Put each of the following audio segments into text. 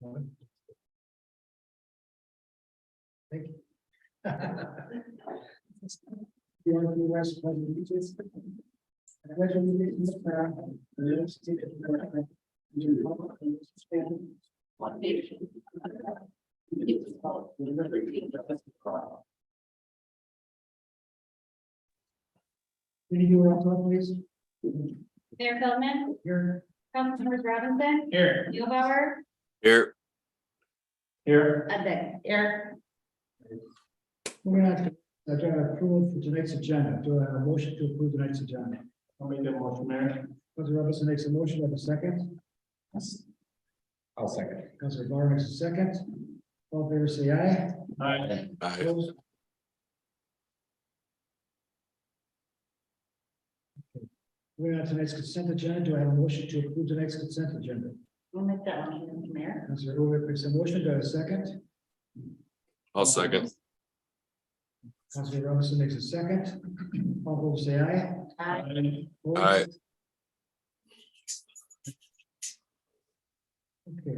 Thank you. You want to do West Pledge of Allegiance? I pledge allegiance to the flag of the United States of America, and to the republic for which it stands, one nation, under God, indivisible, with liberty and justice for all. Can you do a roll call, please? Mayor Feldman, Here. Councilmembers Robinson, Here. Neubauer, Here. Here. Udvig. Here. We're gonna have to approval for tonight's agenda. Do I have a motion to approve tonight's agenda? I'll make that motion, Mayor. Councilor Robinson makes a motion, have a second. I'll second. Councilor Barr makes a second. All in favor, say aye. Aye. Aye. Opposed? Okay. Moving on to tonight's consent agenda. Do I have a motion to approve tonight's consent agenda? I'll make that motion, Mr. Mayor. Councilor Rubik makes a motion. Do I have a second? I'll second. Councilor Robinson makes a second. All in favor, say aye. Aye. Opposed? Aye. Okay.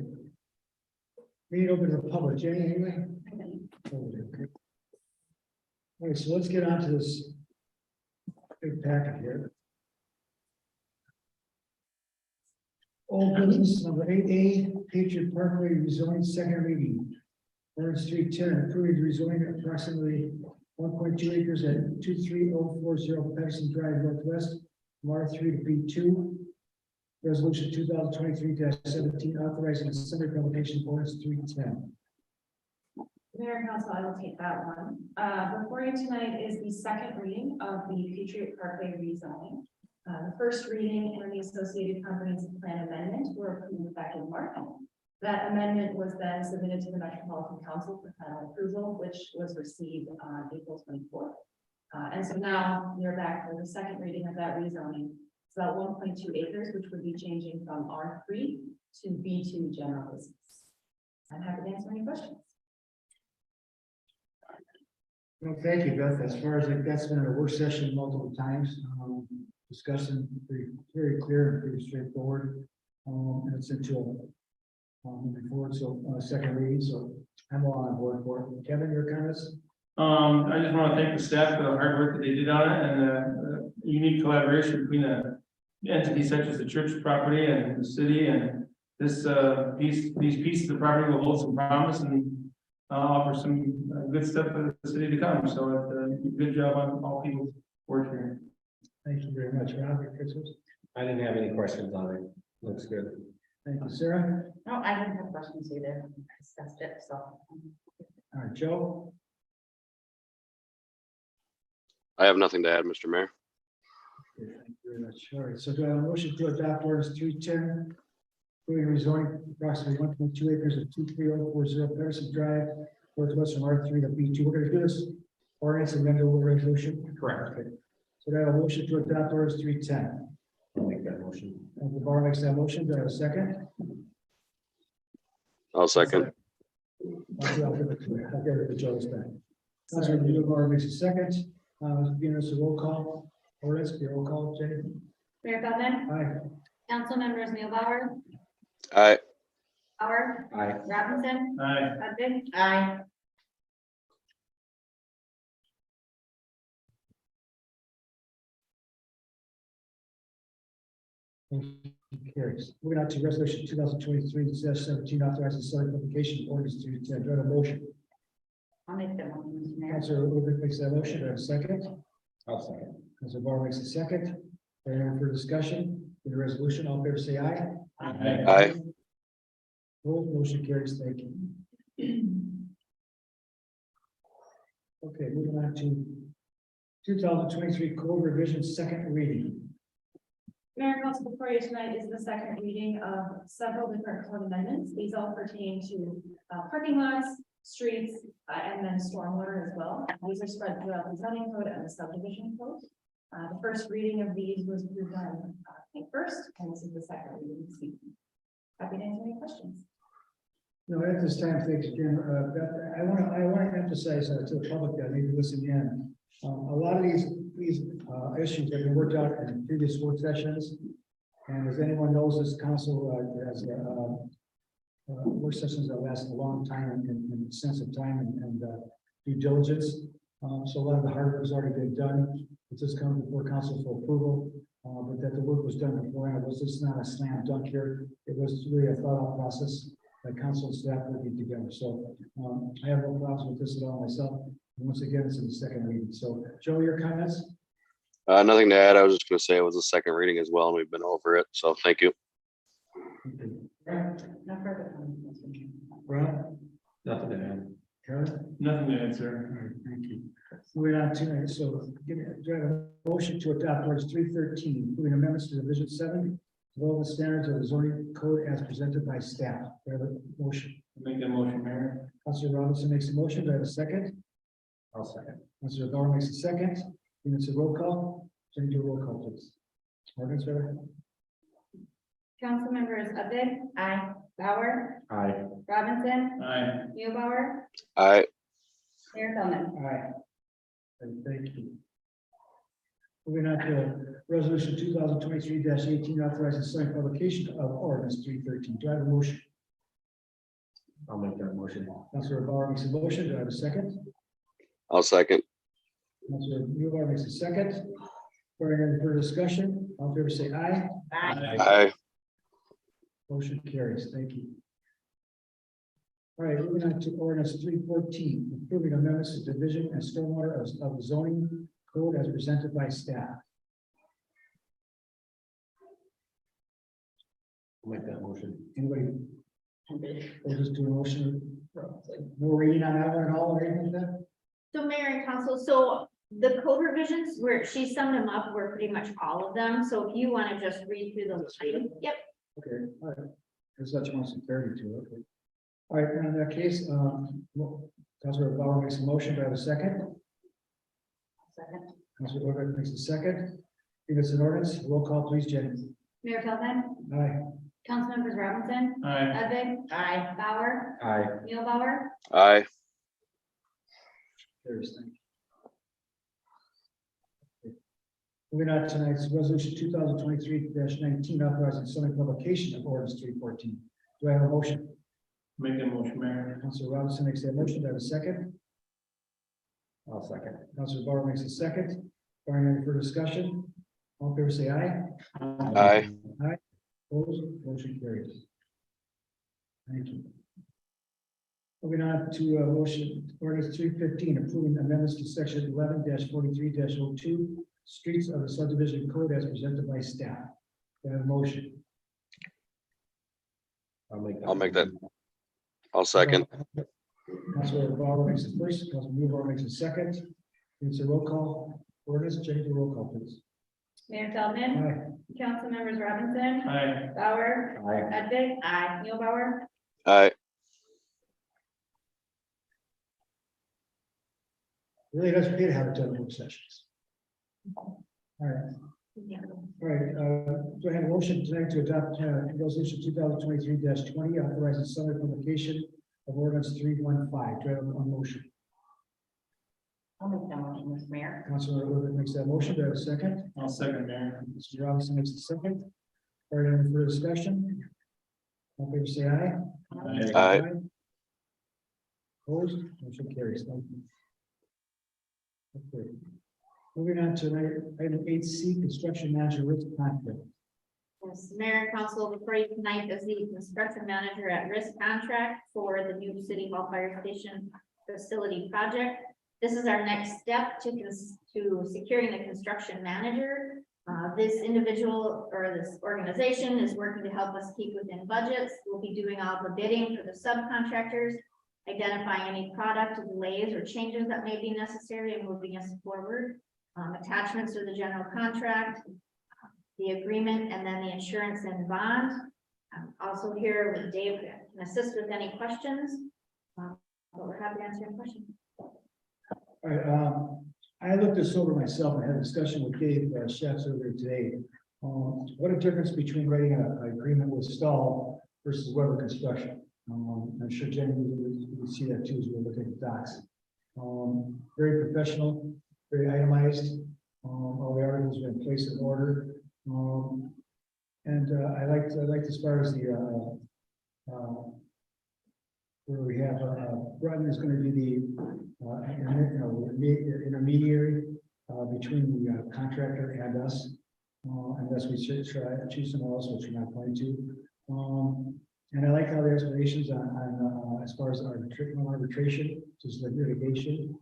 Meeting open to the public. Jenny, anyway? Okay. All right, so let's get on to this big packet here. Old business number 8A, Patriot Parkway rezoning, second reading. Lawrence Street 10, approving rezoning approximately 1.2 acres at 23040 Patterson Drive Northwest, from R3 to B2. Resolution 2023-17, authorizing a summary publication of ordinance 310. Mayor and Council, I will take that one. Before you tonight is the second reading of the Patriot Parkway rezoning. The first reading and the associated comprehensive plan amendment were approved back in March. That amendment was then submitted to the Metropolitan Council for final approval, which was received on April 24th. And so now we're back for the second reading of that rezoning. It's about 1.2 acres, which would be changing from R3 to B2 general business. I'm happy to answer any questions. Well, thank you, Beth. As far as that's been a work session multiple times, discussing very clear and pretty straightforward. And it's into moving forward, so second reading, so I'm all on board for it. Kevin, your comments? I just want to thank the staff for the hard work that they did on it and the unique collaboration between the entities such as the church property and the city, and this these pieces of property will hold some promise and offer some good stuff for the city to come. So good job on all people's work here. Thank you very much. Rob, your Christmas. I didn't have any questions on it. Looks good. Thank you, Sarah. No, I didn't have questions either. I discussed it, so. All right, Joe. I have nothing to add, Mr. Mayor. Okay, thank you very much. All right, so do I have a motion to adopt ordinance 310? Approving rezoning approximately 1.2 acres of 23040 Patterson Drive, northwest from R3 to B2. We're going to do this ordinance and then do a resolution. Correct. Okay. So do I have a motion to adopt ordinance 310? I'll make that motion. Councilor Barr makes that motion. Do I have a second? I'll second. I'll give it to Joe this time. Councilor Barr makes a second. Give us a roll call. Ordinance, be a roll call, Jenny. Mayor Feldman, Aye. Councilmembers Neubauer, Aye. Bauer, Aye. Robinson, Aye. Udvig. Aye. Motion carries. Moving on to resolution 2023-17, authorizing select publication of ordinance 310. Do I have a motion? I'll make that motion, Mr. Mayor. Councilor Rubik makes that motion. Do I have a second? I'll second. Councilor Barr makes a second. Any further discussion? In the resolution, all in favor say aye. Aye. Opposed? Motion carries. Thank you. Okay, moving on to 2023 code revision, second reading. Mayor and Council, before you tonight is the second reading of several different code amendments. These all pertain to parking lots, streets, and then stormwater as well. These are spread throughout the zoning code and the subdivision code. The first reading of these was approved on May 1st, and this is the second reading this evening. Happy to answer any questions. No, at this time, thanks again, Beth. I want to emphasize to the public that maybe listen in. A lot of these issues have been worked out in previous work sessions. And as anyone knows, this council has work sessions that last a long time and sense of time and due diligence. So a lot of the hard work has already been done. It's just come before council for approval, but that the work was done before, and it was just not a slam dunk here. It was really a thought out process by council and staff working together. So I have no problems with this at all myself. And once again, it's in the second reading. So Joe, your comments? Nothing to add. I was just gonna say it was a second reading as well, and we've been over it, so thank you. No further comments. Mr. Mayor. Rob? Nothing to add. Karen? Nothing to All answer. right, thank you. Moving on to, so do I have a motion to adopt ordinance 313, including amendments to Division 7, development standards of the zoning code as presented by staff. Do I have a motion? Make that motion, Mayor. Councilor Robinson makes a motion. Do I have a second? I'll second. Councilor Bauer makes a second. And it's a roll call. Jenny, do a roll call, please. Ordinance, rather. Council members Abig. Aye. Bauer. Aye. Robinson. Aye. Mulebauer. Aye. Mayor Feldman. Aye. And thank you. Moving on to resolution 2023-18, authorizing sign publication of ordinance 313. Do I have a motion? I'll make that motion. Councilor Bauer makes a motion. Do I have a second? I'll second. Councilor Mulebauer makes a second. Barring any further discussion, all in favor say aye. Aye. Aye. Motion carries. Thank you. All right, moving on to ordinance 314, approving amendments to division and stormwater of the zoning code as presented by staff. I'll make that motion. Anybody? We'll just do a motion. More reading on that one at all or anything like that? So Mayor and Council, so the code revisions where she summed them up were pretty much all of them. So if you want to just read through those. Yep. Okay, all right. There's such one some clarity to it. Okay. All right, in that case, Councilor Bauer makes a motion. Do I have a second? Second. Councilor Whitman makes a second. If it's an ordinance, roll call, please, Jenny. Mayor Feldman. Aye. Council members Robinson. Aye. Abig. Aye. Bauer. Aye. Mulebauer. Aye. Carries, thank you. Moving on to tonight's resolution 2023-19, authorizing zoning publication of ordinance 314. Do I have a motion? Make that motion, Mayor. Councilor Robinson makes that motion. Do I have a second? I'll second. Councilor Bauer makes a second. Barring any further discussion, all in favor say aye. Aye. Opposed, motion carries. Thank you. Moving on to motion ordinance 315, approving amendments to section 11-43-02, streets of the subdivision code as presented by staff. Do I have a motion? I'll make that. I'll second. Councilor Bauer makes the first, Councilor Mulebauer makes the second. It's a roll call. Ordinance, Jenny, the roll call, please. Mayor Feldman. Aye. Council members Robinson. Aye. Bauer. Aye. Edvig. Aye. Mulebauer. Aye. Really doesn't pay to have it done in work sessions. All right. All right, do I have a motion tonight to adopt resolution 2023-20, authorizing summary publication of ordinance 315? Do I have a motion? I'll make that motion, Mr. Mayor. Councilor Whitman makes that motion. Do I have a second? I'll second, Mayor. Mr. Robinson makes the second. All right, any further discussion? All in favor say aye. Aye. Opposed, motion carries. Thank you. Okay. Moving on to item 8C, construction manager risk contract. Yes, Mayor and Council, before you tonight is the construction manager at risk contract for the new City Hall Fire Station facility project. This is our next step to securing the construction manager. This individual or this organization is working to help us keep within budgets. We'll be doing all the bidding for the subcontractors, identifying any product delays or changes that may be necessary and moving us forward. Attachments to the general contract, the agreement, and then the insurance and bond. I'm also here with Dave can assist with any questions. But we're happy to answer your questions. All right, I looked this over myself and had a discussion with Dave Chefs earlier today. What a difference between writing an agreement with Stahl versus Weber Construction. I'm sure Jenny would see that too as we look at the docs. Very professional, very itemized. All the articles are in place in order. And I liked as far as the where we have, Rutland is gonna be the, intermediary, between the contractor and us. Unless we should try to choose someone else, which we're not going to. And I like how the explanations on as far as our arbitration, just like litigation.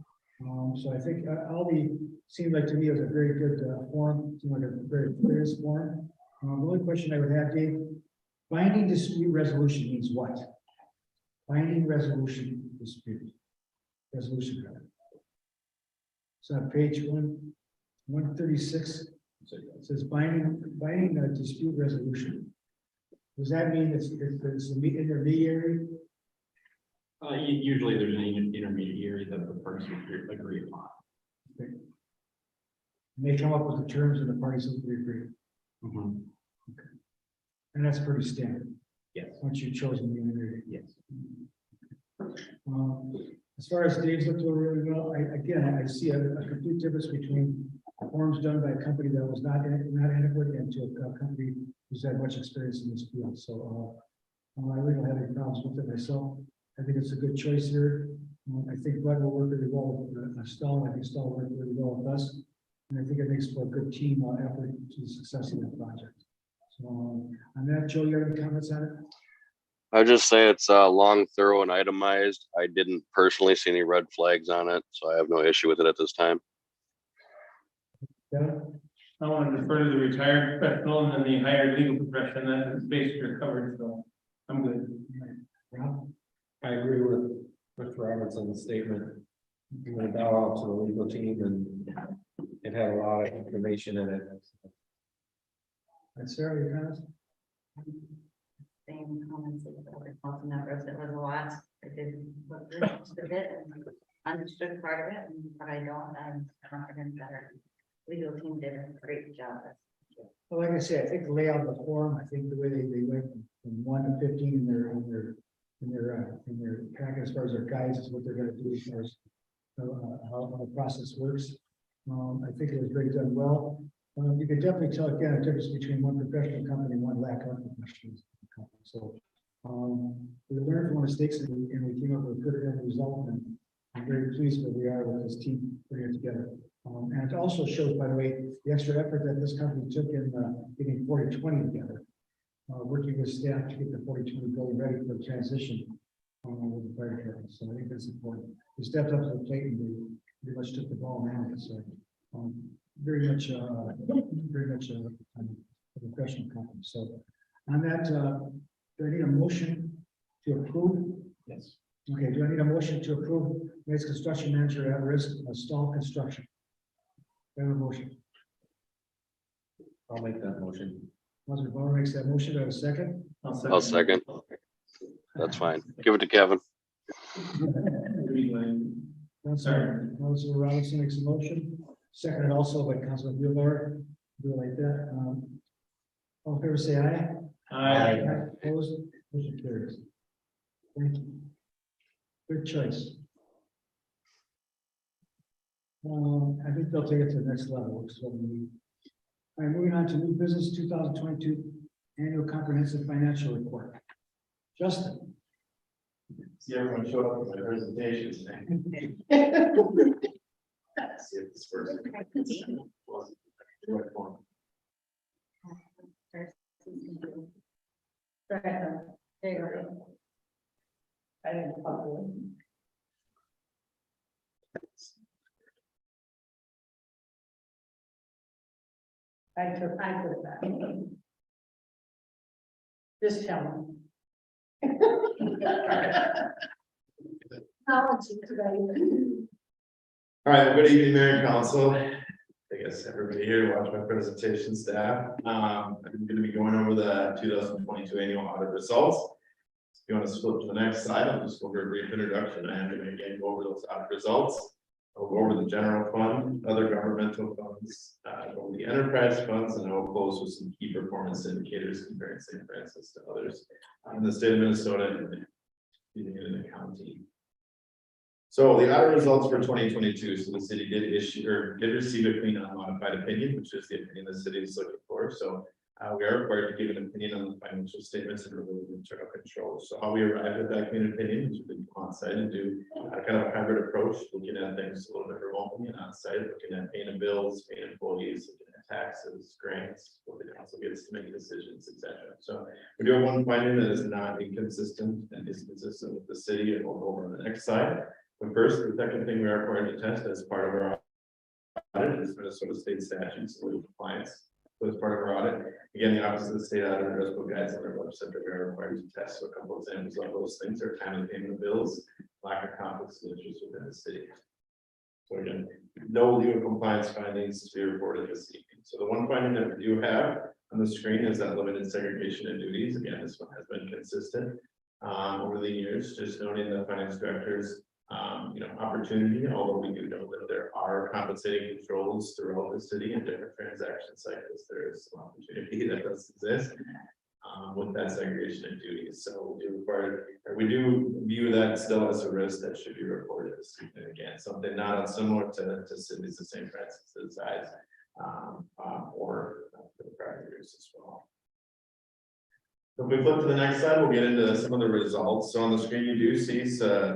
So I think all the, seemed like to me it was a very good form, seemed like a very clear form. The only question I would have, Dave, binding dispute resolution means what? Binding resolution dispute. Resolution. So on page 136, it says binding dispute resolution. Does that mean it's the intermediary? Usually there's an intermediary that the parties agree upon. And they come up with the terms and the parties agree. And that's pretty standard. Yes. Once you've chosen the intermediary. Yes. As far as Dave's looked over really well, I see a complete difference between forms done by a company that was not adequate and to a company who's had much experience in this field. So I really don't have any problems with it myself. I think it's a good choice here. I think Brett will work really well with Stahl. I think Stahl will work really well with us. And I think it makes for a good team effort to the success of that project. So on that, Joe, you have any comments on it? I would just say it's long, thorough, and itemized. I didn't personally see any red flags on it, so I have no issue with it at this time. Yeah. I want to refer to the retired professional and then the hired legal profession that is basically covered, so I'm good. Rob? I agree with Mr. Robertson's statement. You went out to the legal team and it had a lot of information in it. That's Sarah, your comments? Same comments as the other council members. It was a lot. I did look through most of it and understood part of it, but I'm confident that our legal team did a great job. Well, like I said, I think the layout of the forum, I think the way they went from 1 to 15 in their packet as far as their guides is what they're gonna do as far as how the process works. I think it was very done well. You could definitely tell again a difference between one professional company and one lack of professionals. So we learned from our mistakes and we came up with a good end result, and I'm very pleased where we are with this team putting it together. And it also shows, by the way, the extra effort that this company took in getting 40/20 together, working with staff to get the 40/20 building ready for the transition with the fire department. So I think that's important. We stepped up to the plate and we pretty much took the ball and ran it. So very much a professional company. So on that, do I need a motion to approve? Yes. Okay, do I need a motion to approve next construction manager at risk of stall construction? Do I have a motion? I'll make that motion. Councilor Bauer makes that motion. Do I have a second? I'll second. That's fine. Give it to Kevin. Councilor Robinson makes a motion, seconded also by Councilor Bueller. Do it like that. All in favor, say aye. Aye. Opposed, motion carries. Thank you. Good choice. I think they'll take it to the next level. So all right, moving on to new business 2022 annual comprehensive financial report. Justin. See everyone show up for my presentation. See if this works. There you go. I didn't follow. I took that. Just tell me. All right, well, good evening, Mayor and Council. I guess everybody here to watch my presentation, staff. I'm going to be going over the 2022 annual audit results. If you want to flip to the next slide, I'll just go over a brief introduction. I am going to again go over those audit results. I'll go over the general fund, other governmental funds, over the enterprise funds, and I will close with some key performance indicators comparing St. Francis to others in the state of Minnesota and in the county. So the audit results for 2022. So the city did receive a clean unmodified opinion, which is the opinion the city is looking for. So We are required to give an opinion on the financial statements and related internal controls. So how we arrived at that community opinion is we can come on site and do kind of a hybrid approach, looking at things a little bit remotely and on site, looking at paying the bills, paying employees, looking at taxes, grants, what the council gets to make decisions, etc. So we do have one finding that is not inconsistent and is consistent with the city, and we'll go over on the next slide. But first, the second thing we are required to test as part of our audit is Minnesota state statutes, legal compliance. So as part of our audit, again, the Office of the State Auditor does put guides on their website that we are required to test. So a couple of examples of those things are timely payment of bills, lack of conflicts of interest within the city. So again, no legal compliance findings to be reported this evening. So the one finding that we do have on the screen is that limited segregation of duties. Again, this one has been consistent over the years, just noting the finance director's opportunity, although we do know that there are compensating controls throughout the city and different transaction cycles, there is some opportunity that does exist with that segregation of duties. So we do view that still as a risk that should be reported this evening. Again, something not unsimilar to cities of St. Francis' size or the prior years as well. If we flip to the next slide, we'll get into some of the results. So on the screen, you do see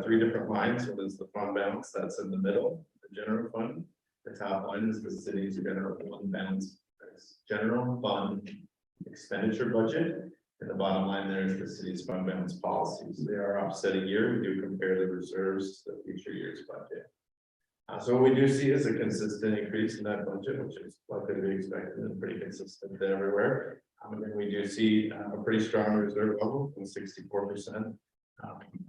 three different lines. One is the fund balance, that's in the middle, the general fund. The top line is the city's general fund balance, that's general fund expenditure budget. And the bottom line there is the city's fund balance policies. They are offset a year. We do compare the reserves to the future year's budget. So what we do see is a consistent increase in that budget, which is likely to be expected and pretty consistent everywhere. And then we do see a pretty strong reserve level from 64%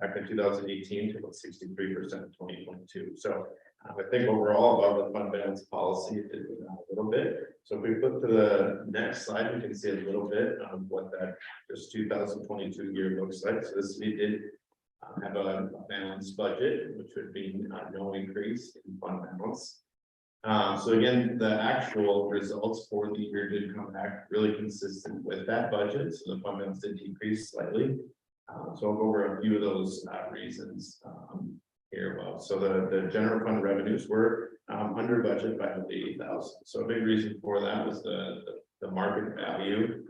back in 2018 to about 63% in 2022. So I think overall above the fund balance policy, it did go down a little bit. So if we flip to the next slide, we can see a little bit of what that this 2022 year looks like. So this we did have a balanced budget, which would be no increase in fund balance. So again, the actual results for the year did come back really consistent with that budget. So the fund balance did decrease slightly. So I'll go over a few of those reasons here above. So the general fund revenues were under budget by about 80,000. So a big reason for that was the market value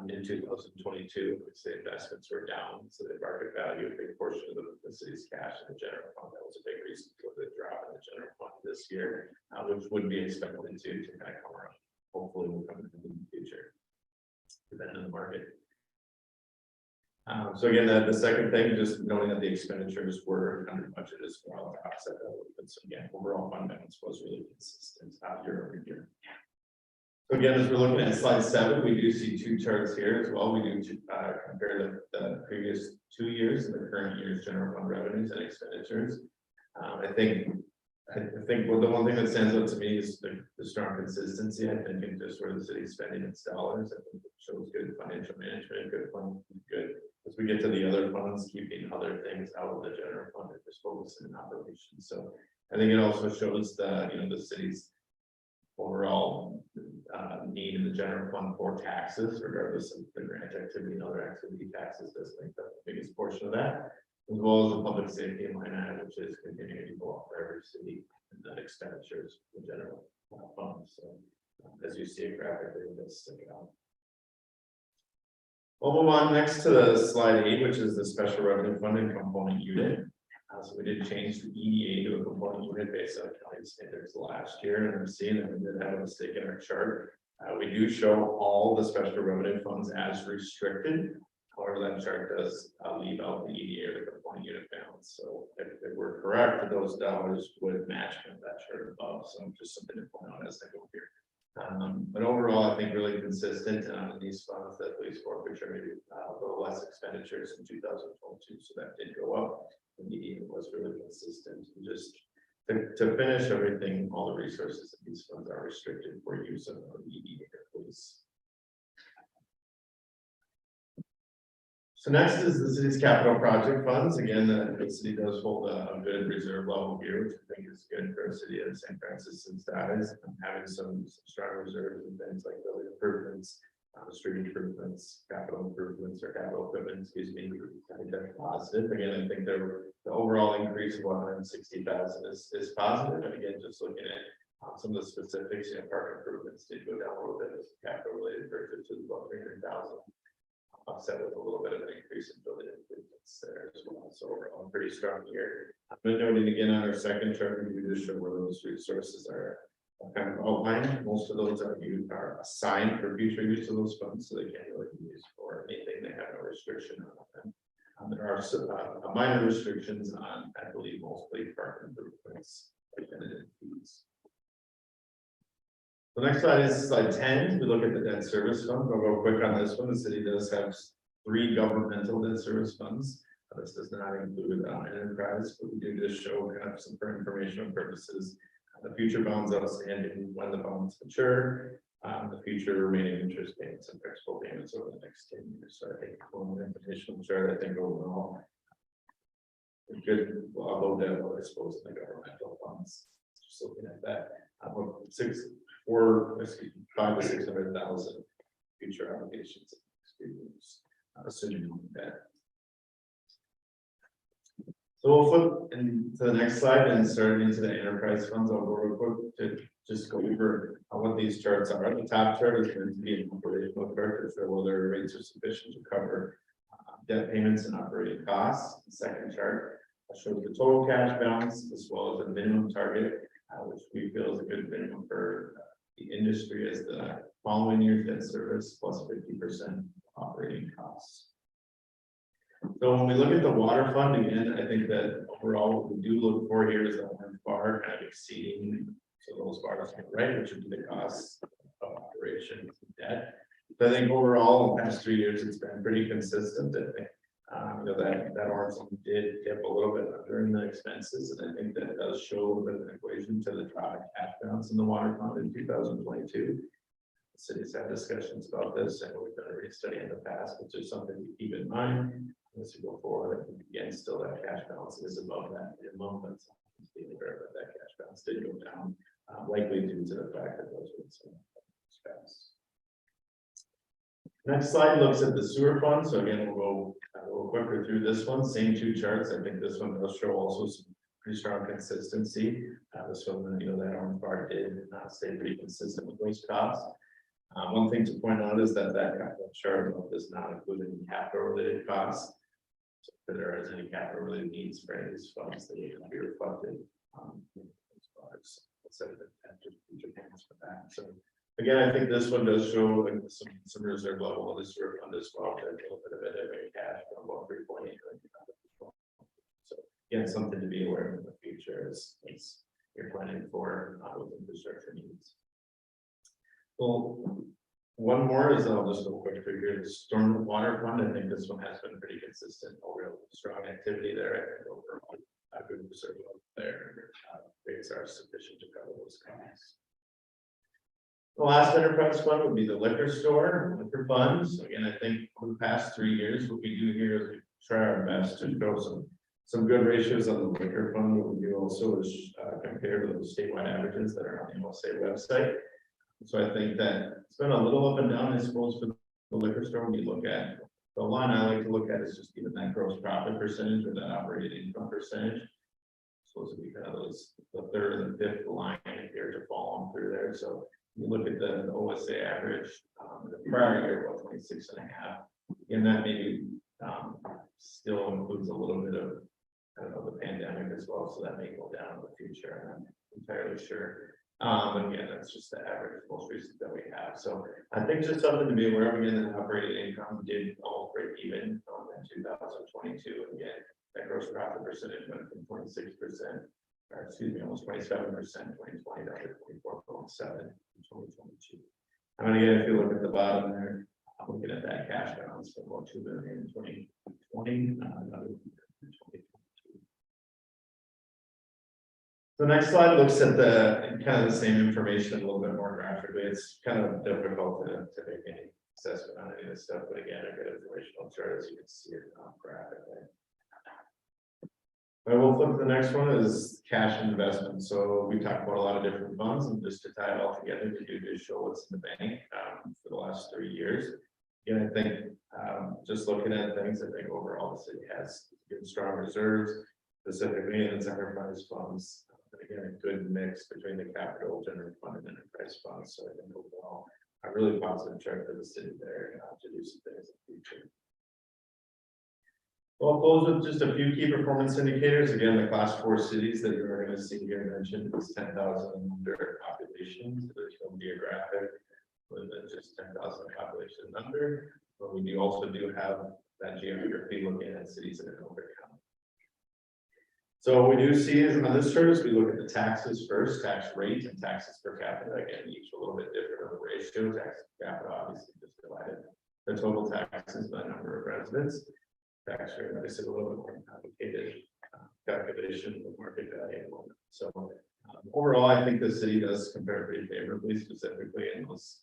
in 2022, which the investments were down. So the market value, a big portion of the city's cash in the general fund, that was a big reason for the drop in the general fund this year, which would be expected to kind of come around. Hopefully will come in the future, depending on the market. So again, the second thing, just knowing that the expenditures were under budget as well to offset that. But so again, overall fund balance was really consistent year over year. So again, as we're looking at slide 7, we do see two charts here as well. We do compare the previous 2 years and the current year's general fund revenues and expenditures. I think the one thing that stands out to me is the strong consistency. I think in just where the city's spending its dollars, I think it shows good financial management, good. As we get to the other funds, keeping other things out of the general fund and just focusing on operations. So I think it also shows the city's overall need in the general fund for taxes, regardless of the grant activity and other activity taxes. Does make the biggest portion of that, as well as the public safety line item, which is continuing to go up for every city and that expenditures in general funds. So as you see it graphically, it does stick out. We'll move on next to slide 8, which is the special revenue funding component unit. So we did change the EDA to a component unit based on county standards last year, and I'm seeing that we did have a mistake in our chart. We do show all the special revenue funds as restricted. However, that chart does leave out the EDA or the component unit balance. So if we're correct, those dollars would match that chart above. So just something to point out as I go here. But overall, I think really consistent in these funds that police forfeiture a little less expenditures in 2022. So that did go up. The median was really consistent. And just to finish everything, all the resources of these funds are restricted for use of the EDA police. So next is the city's capital project funds. Again, the city does hold a good reserve level here, which I think is good for a city of St. Francis and size, and having some strong reserves and things like building improvements, street improvements, capital improvements, or capital equipment, excuse me. I think that's positive. Again, I think the overall increase of 160,000 is positive. And again, just looking at Some of the specifics, park improvements did go down a little bit as capital related purchases, about 300,000. Offset with a little bit of an increase in building improvements there as well. So overall, a pretty strong year. I'm noting again on our second chart, we just show where those resources are kind of outlined. Most of those are assigned for future use of those funds, so they can't really be used for anything. They have no restriction on them. There are some minor restrictions on, I believe, mostly park improvements. Fees. The next slide is slide 10. We look at the debt service fund. I'll go quick on this one. The city does have 3 governmental debt service funds. This does not include enterprise, but we do just show kind of some for informational purposes. The future bonds outstanding when the bonds mature, the future remaining interest payments and principal payments over the next 10 years. So I think one informational chart, I think overall. A good, although debt, I suppose, in the governmental funds. Just looking at that, 5 to 600,000 future obligations. Assuming that. So we'll flip into the next slide and start into the enterprise funds. I'll go real quick to just go over what these charts are. The top chart is going to be an operational chart, so whether rates are sufficient to cover debt payments and operating costs. The second chart shows the total cash balance as well as the minimum target, which we feel is a good minimum for the industry as the following year's debt service plus 50% operating costs. So when we look at the water fund again, I think that overall what we do look for here is the orange bar kind of exceeding so those bars on the right, which would be the costs of operation and debt. But I think overall in the past 3 years it's been pretty consistent. I think that orange one did dip a little bit during the expenses, and I think that does show a little bit of an equation to the drop in cash balance in the water fund in 2022. The cities had discussions about this, and we've done a restudy in the past, which is something to keep in mind as we go forward. Again, still that cash balance is above that minimum, but that cash balance did go down, likely due to the fact that those were some expense. Next slide looks at the sewer fund. So again, we'll go a little quicker through this one. Same 2 charts. I think this one does show also some pretty strong consistency. This one, that orange bar did stay pretty consistent with those costs. One thing to point out is that chart does not include any capital related costs. So if there is any capital related needs for any of these funds, they can be reflected in those bars instead of just future payments for that. So again, I think this one does show like some reserve level of this sewer fund as well. A little bit of it every cash from about 3.8 million. So again, something to be aware of in the future as you're planning for with infrastructure needs. Well, one more is I'll just go quick through here. The storm water fund. I think this one has been pretty consistent. No real strong activity there. I think overall a good reserve level there. Rates are sufficient to cover those costs. The last enterprise fund would be the liquor store, liquor funds. Again, I think over the past 3 years, what we do here is we try our best to show some good ratios on the liquor fund. What we do also is compare to those statewide averages that are on the MLSA website. So I think that it's been a little up and down, I suppose, for the liquor store. When you look at the line I like to look at is just even that gross profit percentage or that operating income percentage. Supposed to be kind of the third and the fifth line here to follow through there. So you look at the OSA average, the prior year was 26.5. And that maybe still includes a little bit of the pandemic as well. So that may go down in the future. I'm not entirely sure. Again, that's just the average most recent that we have. So I think just something to be aware of. Again, that operating income did almost break even in 2022. Again, that gross profit percentage went from 26%. Or excuse me, almost 27% 2020 down to 24.7 in 2022. And again, if you look at the bottom there, I'm looking at that cash balance of about 2 billion in 2020. The next slide looks at the kind of the same information a little bit more graphically. It's kind of difficult to make any assessment on any of this stuff, but again, a good informational chart as you can see it graphically. I will flip to the next one is cash investment. So we talked about a lot of different funds, and just to tie it all together, we do just show what's in the bank for the last 3 years. Again, I think just looking at things, I think overall the city has good strong reserves, specifically in its enterprise funds. again, a good mix between the capital, general fund and enterprise funds. So I think overall, a really positive trend for the city there to do some things in the future. Well, close with just a few key performance indicators. Again, the class 4 cities that you're going to see here mentioned is 10,000 under population. So there's no geographic, with just 10,000 population under. But we do also have that geography looking at cities in Hanover County. So what we do see is on this chart is we look at the taxes first, tax rate and taxes per capita. Again, each a little bit different of the ratio. Taxes per capita obviously just divided the total taxes by number of residents. Tax rate, is a little bit more complicated calculation of market value. So overall, I think the city does compare pretty favorably, specifically in those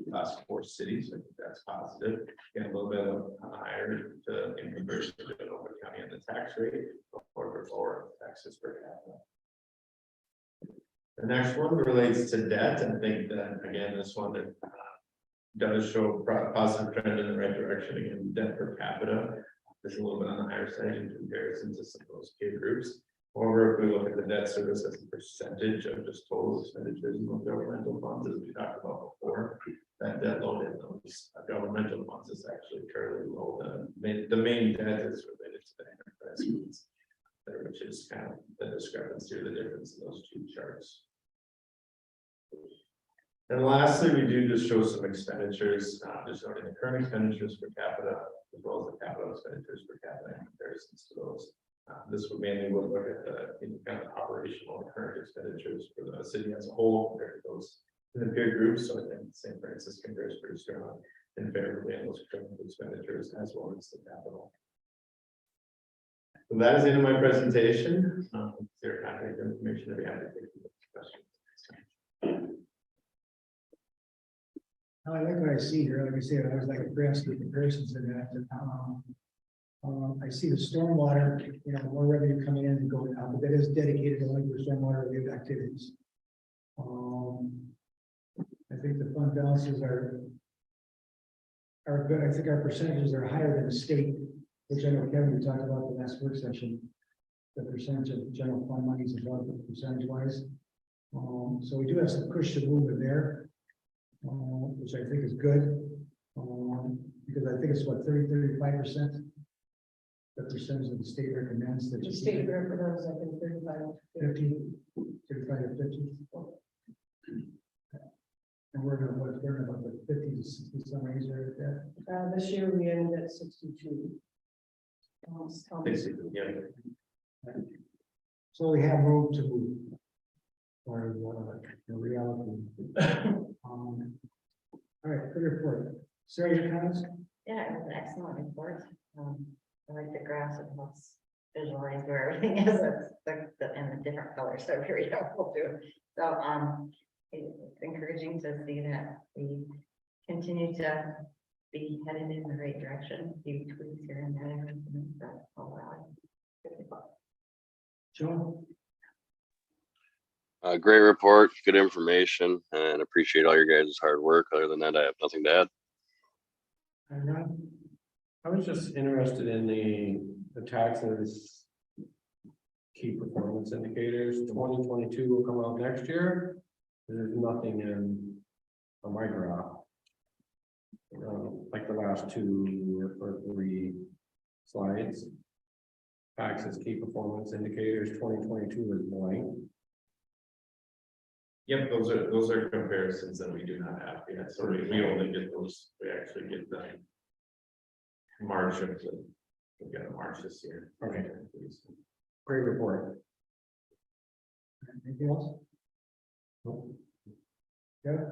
class 4 cities. I think that's positive. Again, a little bit of higher in comparison to Hanover County on the tax rate, or lower taxes per capita. The next one relates to debt. I think that again, this one does show a positive trend in the right direction. Again, debt per capita is a little bit on the higher side in comparison to some of those peer groups. However, if we look at the debt service as a percentage of just total expenditures in those governmental funds, as we talked about before, that debt load in those governmental funds is actually fairly low. The main debt is related to the enterprise funds, which is kind of the discrepancy or the difference in those two charts. And lastly, we do just show some expenditures, just noting the current expenditures per capita, as well as the capital expenditures per capita in comparisons to those. This would mainly look at the kind of operational current expenditures for the city as a whole compared to those in the peer groups. So I think St. Francis compares pretty strong and favorably on those current expenditures as well as the capital. So that is the end of my presentation. Is there contact information that we have to take questions? I like what I see here. Like I said, I was like a grasp the comparisons in that. I see the stormwater, more revenue coming in and going out, but that is dedicated only for stormwater related activities. I think the fund balances are good. I think our percentages are higher than the state, which I know Kevin, we talked about the last work session. The percentage of general fund money is above the percentage wise. So we do have some cushion movement there, which I think is good. Because I think it's what 35%. The percentage of the state recommends that The you state recommends, I think, 35 to 50. And we're gonna about the 50 to 60 some range there at that. This year we ended at 62. Basically, yeah. So we have room to move. Or the reality. All right, good report. Sarah, your comments? Yeah, it was an excellent report. I like the graphs and helps visualize where everything is, and the different colors are very helpful too. So, it's encouraging to see that we continue to be headed in the right direction. A few tweaks here and there, but overall. Joe? Great report, good information, and appreciate all your guys' hard work. Other than that, I have nothing to add. And Ron? I was just interested in the taxes. Key performance indicators, 2022 will come out next year. There's nothing on my graph. Like the last 2 or 3 slides. Taxes key performance indicators, 2022 is blank. Yep, those are comparisons that we do not have yet. So we only get those, we actually get the March of we got a March this year. Okay. Great report. Anything else? Yeah.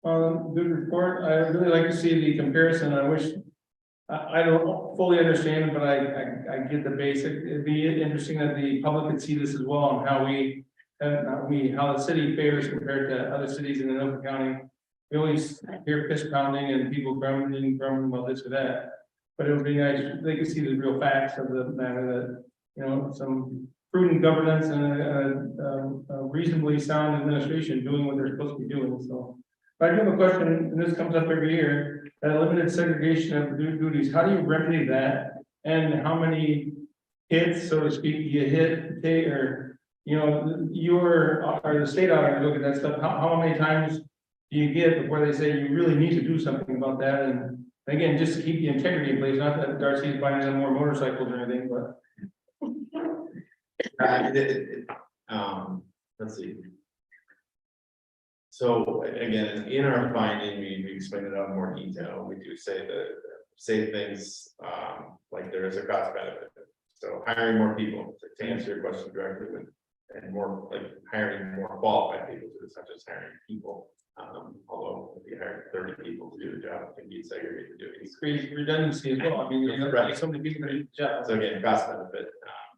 Good report. I really like to see the comparison. I wish, I don't fully understand, but I get the basic. It'd be interesting that the public could see this as well, and how the city fares compared to other cities in Hanover County. We always hear fist pounding and people grumbling about this or that. But it would be nice, they could see the real facts of the matter, that, some prudent governance and a reasonably sound administration doing what they're supposed to be doing, so. But I do have a question, and this comes up every year, that limited segregation of duties, how do you remedy that? And how many hits, so to speak, you hit, or you know, or the state auditor look at that stuff, how many times do you get before they say you really need to do something about that? And again, just to keep the integrity in place, not that Darcy's buying any more motorcycles or anything, but. Let's see. So again, in our finding, we explain it out in more detail. We do say things, like there is a cost benefit. So hiring more people, to answer your question directly, and more like hiring more qualified people, so it's not just hiring people. Although if you hire 30 people to do the job, it can be segregated to do it. It's creating redundancy as well. I mean, you have so many people that do the job. So again, cost benefit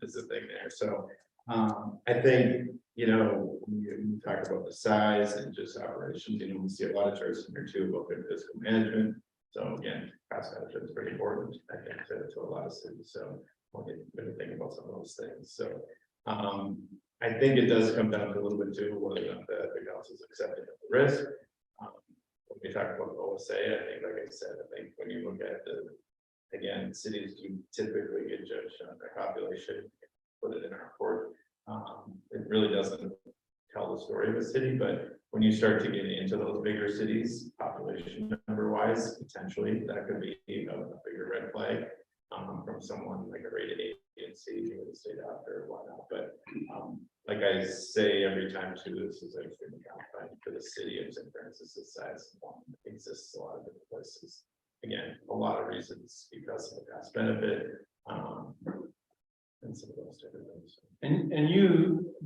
is the thing there. So I think, you know, when you talk about the size and just operations, you know, we see a lot of charts in here too about good fiscal management. So again, cost benefit is pretty important, I think, to a lot of cities. So we'll get to think about some of those things. So I think it does come down to a little bit too, whether or not the council is accepting of the risk. When we talk about OSA, I think, like I said, I think when you look at again, cities do typically get judged on their population, put it in our court. It really doesn't tell the story of a city, but when you start to get into those bigger cities, population number wise, potentially that could be a bigger red flag from someone like a rated agency or the state auditor or whatnot. But like I say every time too, this is extremely complicated for the city of St. Francis' size. It exists a lot of different places. Again, a lot of reasons because of the cost benefit. And some of those different things. And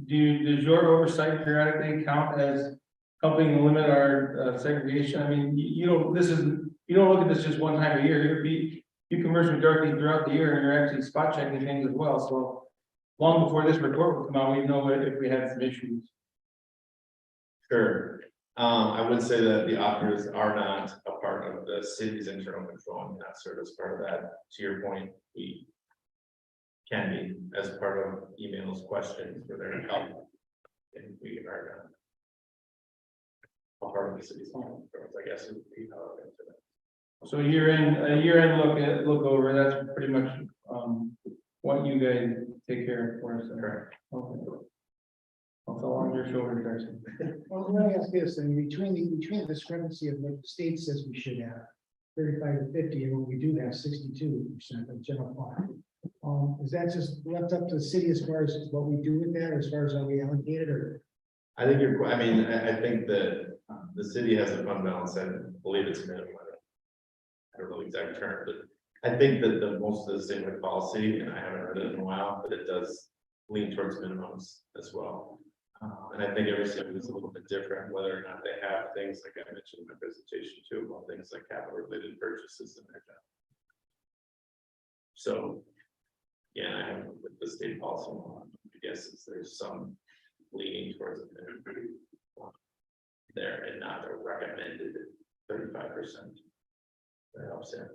does your oversight periodically count as helping limit our segregation? I mean, you don't look at this just one time a year. You converse with Dorothy throughout the year and you're actually spot checking things as well. So long before this report will come out, we know if we had some issues. Sure. I would say that the auditors are not a part of the city's internal control and not served as part of that. To your point, we can be as part of emails, questions for their help. And we are a part of the city's own, I guess it would be how it into that. So year-end look over, that's pretty much what you guys take care of for us. Correct. Okay. I'll fall on your shoulders, Darcy. Well, let me ask this, and between the discrepancy of what the state says we should have, 35 to 50, and what we do have 62% of general fund. Is that just left up to the city as far as what we do with that, or as far as how we allocate it, or? I think I think that the city has a fund balance, I believe it's minimum. I don't know the exact term, but I think that the most of the statewide policy, and I haven't heard it in a while, but it does lean towards minimums as well. And I think every city is a little bit different, whether or not they have things like I mentioned in my presentation too, about things like capital related purchases in their town. So, yeah, I haven't with the state policy, I guess there's some leaning towards it there and not a recommended 35%. That helps there.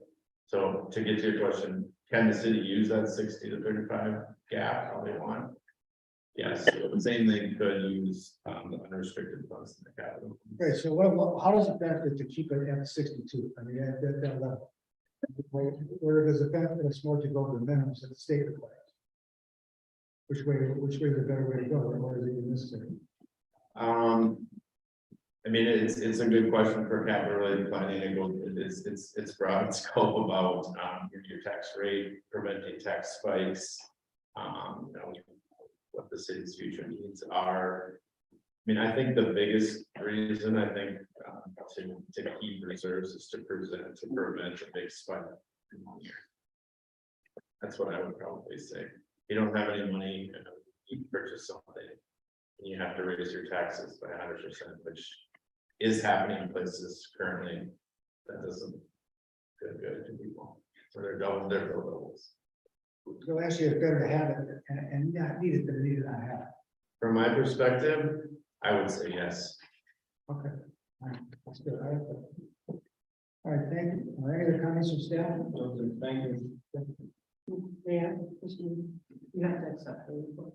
So to get to your question, can the city use that 60 to 35 gap how they want? Yes, the same thing could use the unrestricted funds in the capital. Right, so how does it benefit to keep it at 62? I mean, at that level. Where does it benefit us more to go to the minimums that the state requires? Which way is the better way to go, or is it necessary? I mean, it's a good question for capital related planning. It's broad scope about your tax rate, preventing tax spikes. You know, what the city's future needs are. I mean, I think the biggest reason to keep reserves is to prevent a big spike in 1 year. That's what I would probably say. You don't have any money, you purchase something, and you have to raise your taxes by 100%, which is happening in places currently. That doesn't feel good to people. So they're doubling their bill levels. So actually, it's better to have it and not need it than need it not have it. From my perspective, I would say yes. Okay. All right, that's good. All right, thank you. Are there any other comments from staff? Thank you. Yeah, you have to accept the report.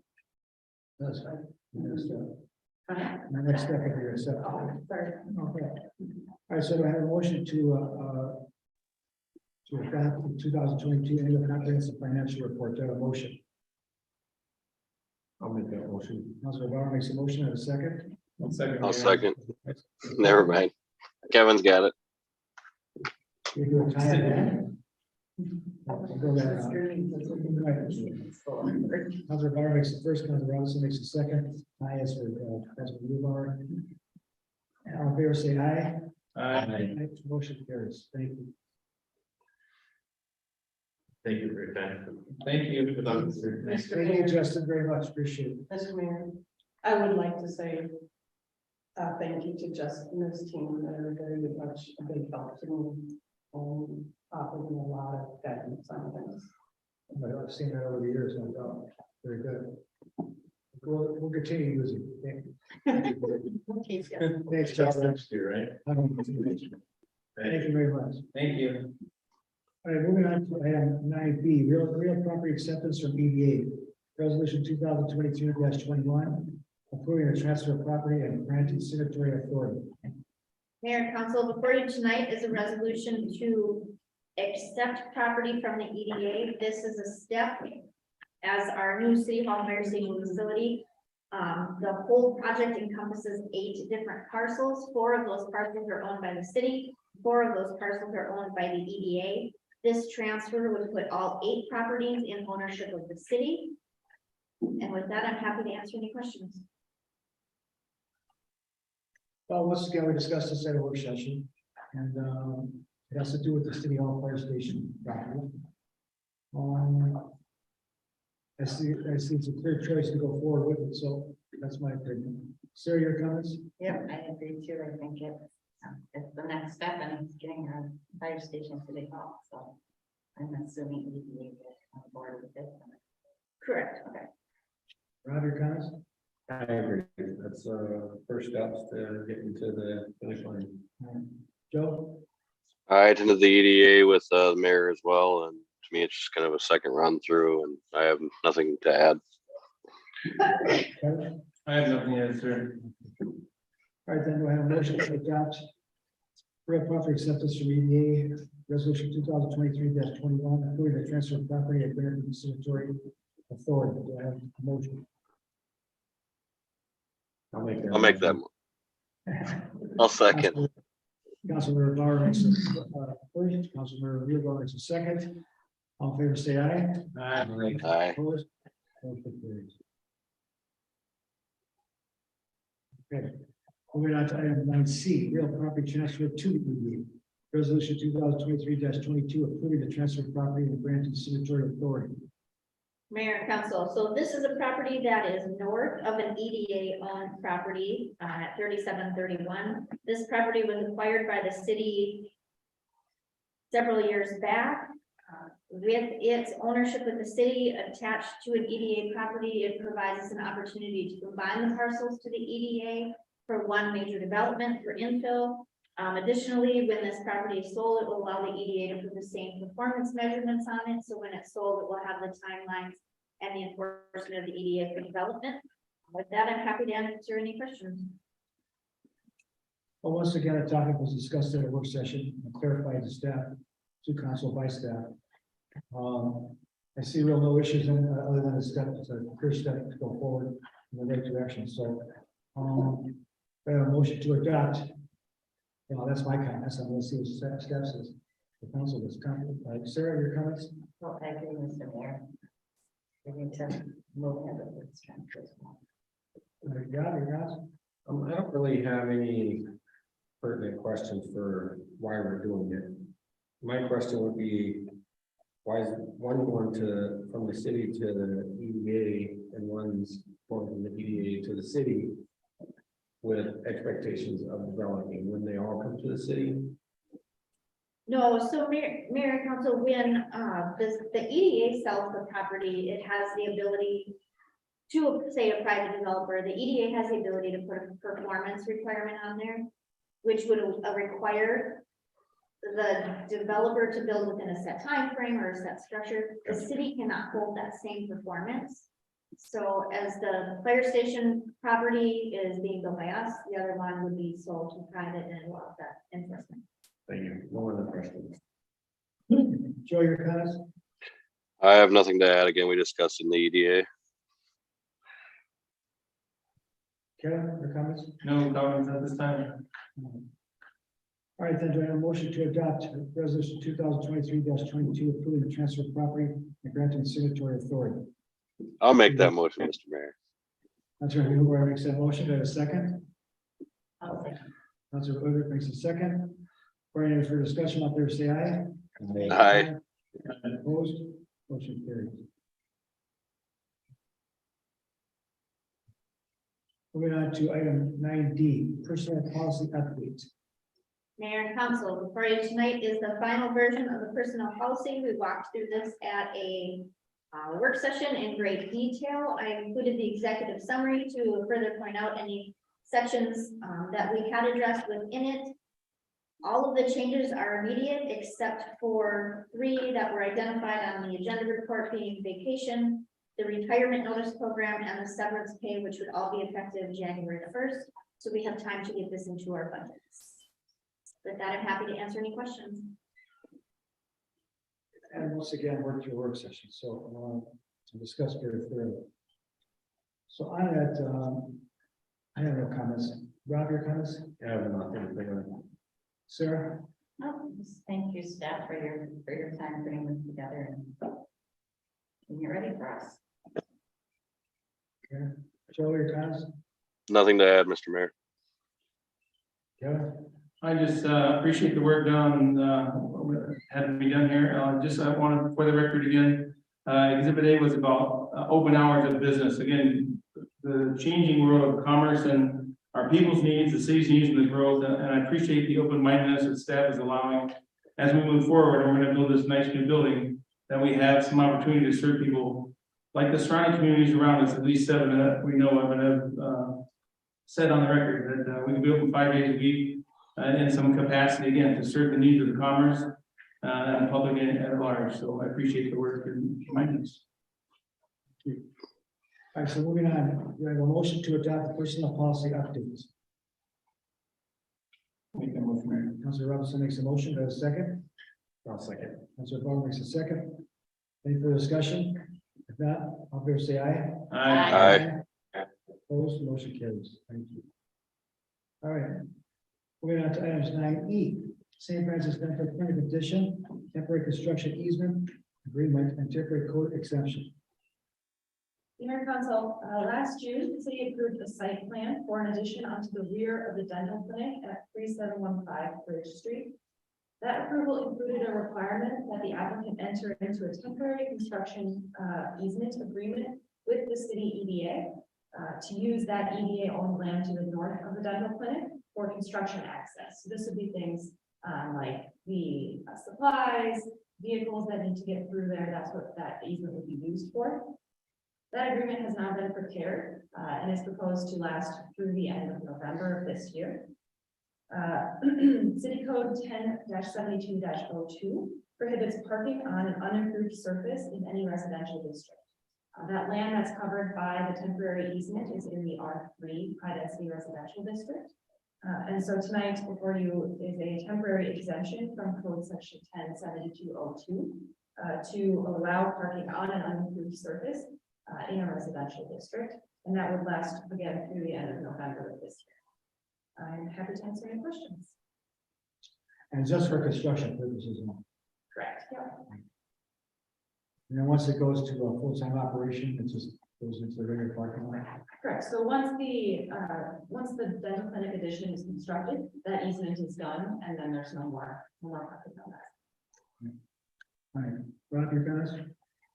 That's fine. My next step is your accept. Sorry. Okay. All right, so I have a motion to adopt the 2022 annual comprehensive financial report. Do I have a motion? I'll make that motion. Councilor Bauer makes a motion and a second. One second. I'll second. Never mind. Kevin's got it. You do a tie at the end. I'll go that route. Councilor Bauer makes the first, Councilor Robinson makes the second. Aye, as for, Councilor Bauer. All in favor, say aye. Aye. Motion carries. Thank you. Thank you for your time. Thank you. Good luck, sir. Thank you, Justin, very much. Appreciate it. Mr. Mayor, I would like to say, thank you to Justin and his team, they're very much a big help to me. Offering a lot of guidance on things. I've seen that over the years, no doubt. Very good. We'll continue using it. Thank you. Thanks, Justin. Next year, right? Thank you very much. Thank you. All right, moving on to item 9B, real property acceptance from EDA. Resolution 2022-21, approving a transfer of property and granting signatory authority. Mayor and council, before you tonight is a resolution to accept property from the EDA. This is a step as our new City Hall fire station facility. The whole project encompasses 8 different parcels. 4 of those parcels are owned by the city. 4 of those parcels are owned by the EDA. This transfer would put all 8 properties in ownership of the city. And with that, I'm happy to answer any questions. Well, once again, we discussed this at a work session, and it has to do with the City Hall Fire Station property. I see it's a clear choice to go forward with it, so that's my opinion. Sarah, your comments? Yep, I agree too. I think it's the next step and it's getting a fire station to the hall, so I'm assuming EDA is on board with it. Correct. Okay. Rob, your comments? I agree. That's first steps to get into the finish line. Joe? I attended the EDA with the mayor as well, and to me, it's just kind of a second run through, and I have nothing to add. Kevin? I have nothing to add, sir. All right, then do I have a motion to adopt real property acceptance from EDA, resolution 2023-21, approving the transfer of property at Granite Signatory Authority. Do I have a motion? I'll make that. I'll make that. I'll second. Councilor Bauer makes a first, Councilor Real makes a second. All in favor, say aye. Aye. Opposed? Motion carries. Okay, moving on to item 9C, real property transfer to EDA. Resolution 2023-22, approving the transfer of property and granting signatory authority. Mayor and council, so this is a property that is north of an EDA owned property at 3731. This property was acquired by the city several years back. With its ownership of the city attached to an EDA property, it provides us an opportunity to combine the parcels to the EDA for one major development for infill. Additionally, when this property is sold, it will allow the EDA to put the same performance measurements on it. So when it's sold, it will have the timelines and the enforcement of the EDA for development. With that, I'm happy to answer any questions. Well, once again, a topic was discussed at a work session and clarified to staff, to council by staff. I see real no issues in other than a step, it's a first step to go forward in the right direction. So, we have a motion to adopt. You know, that's my comments. I'm going to see what steps is. The council is confident. Sarah, your comments? Well, I agree, Mr. Mayor. We need to move ahead with this transfer as well. Yeah, your comments? I don't really have any pertinent questions for why we're doing it. My question would be, why is one going to, from the city to the EDA and one's going from the EDA to the city with expectations of developing when they all come to the city? No, so Mayor and Council, when the EDA sells the property, it has the ability to, say, a private developer, the EDA has the ability to put a performance requirement on there, which would require the developer to build within a set time frame or a set structure. The city cannot hold that same performance. So as the fire station property is being built by us, the other one would be sold to private and allow that enforcement. Thank you. No other questions. Joe, your comments? I have nothing to add. Again, we discussed in the EDA. Kevin, your comments? No comments at this time. All right, then do I have a motion to adopt resolution 2023-22 approving the transfer of property and granting signatory authority? I'll make that motion, Mr. Mayor. Councilor Hoover makes that motion. Do I have a second? I'll say. Councilor Hoover makes a second. For any further discussion, out there, say aye. Aye. Opposed? Motion carries. Moving on to item 9D, personnel policy update. Mayor and council, before you tonight is the final version of the personnel policy. We walked through this at a work session in great detail. I included the executive summary to further point out any sections that we had addressed within it. All of the changes are immediate except for 3 that were identified on the agenda report being vacation, the retirement notice program, and the severance pay, which would all be effective January 1st. So we have time to get this into our budgets. With that, I'm happy to answer any questions. And once again, work through work session, so to discuss very thoroughly. So on that, I have no comments. Rob, your comments? I have nothing. Sarah? No, just thank you, staff, for your time putting this together and you're ready for us. Okay. Joe, your comments? Nothing to add, Mr. Mayor. Kevin? I just appreciate the work done, had to be done here. I wanted, for the record again, Exhibit A was about open hours of business. Again, the changing world of commerce and our people's needs, the city's needs and the growth, and I appreciate the open-mindedness that staff is allowing as we move forward, and we're gonna build this nice new building, that we have some opportunity to serve people like the surrounding communities around us, at least 7 that we know of and have said on the record that we can be open 5 days a week in some capacity, again, to serve the needs of the commerce and the public at large. So I appreciate the work and mindedness. All right, so moving on, we have a motion to adopt the personnel policy updates. Make that motion, Mayor. Councilor Robinson makes a motion. Do I have a second? I'll second. Councilor Ball makes a second. Any further discussion? If not, all fair say aye. Aye. Opposed, motion carries. Thank you. All right. Moving on to items 9E, St. Francis Benefit Clinic petition, temporary construction easement, agreement, and temporary code exemption. Mayor Council, last June, the city approved a site plan for an addition onto the rear of the dental clinic at 3715 Bridge Street. That approval included a requirement that the applicant enter into a temporary construction easement agreement with the city EDA to use that EDA owned land to the north of the dental clinic for construction access. So this would be things like the supplies, vehicles that need to get through there. That's what that easement would be used for. That agreement has now been prepared and is proposed to last through the end of November of this year. City Code 10-72-02 prohibits parking on an unimproved surface in any residential district. That land that's covered by the temporary easement is in the R3 high density residential district. And so tonight before you is a temporary exemption from code section 10-72-02 to allow parking on an unimproved surface in a residential district. And that would last again through the end of November of this year. I'm happy to answer any questions. And just for construction purposes. Correct. Yeah. And then once it goes to a full-time operation, it just goes into the regular parking lot. Correct. So once the dental clinic addition is constructed, that easement is done, and then there's no more parking on that. All right, Rob, your comments?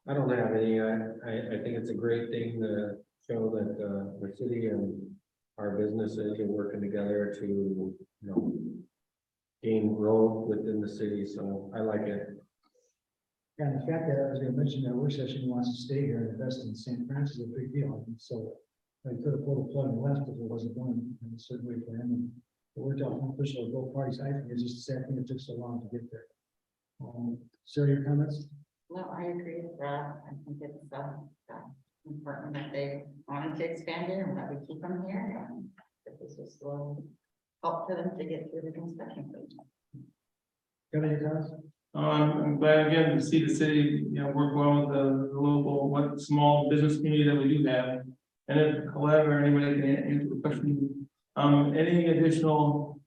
I don't have any, I think it's a great thing to show that the city and our businesses are working together to, you know, gain growth within the city, so I like it. And the fact that I was going to mention that work session, he wants to stay here and invest in St. Francis is a big deal. And so I could have pulled a plug and left if it wasn't going in a certain way for him. And it worked out beneficial to both parties. I think it's just a sad thing it took so long to get there. Sarah, your comments? No, I agree with Rob. I think it's important that they wanted to expand it and that we keep them here. That this was a little help for them to get through the construction phase. Kevin, your comments? I'm glad again to see the city, you know, work well with the local, what small business community that we do have. And if Colette or anybody can answer the question, any additional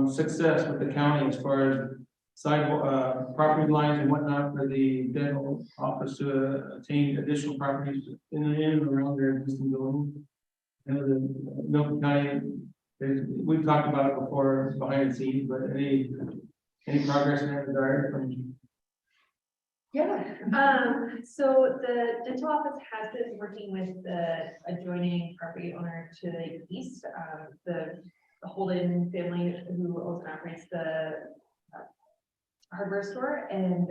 success with the county as far as sidewalk, property lines and whatnot for the dental office to attain additional properties in and around their existing building? And the Milton County, we've talked about it before behind the scenes, but any progress in that regard from? Yeah, so the dental office has been working with the adjoining property owner to the east, the Holden family who owns and operates the hardware store, and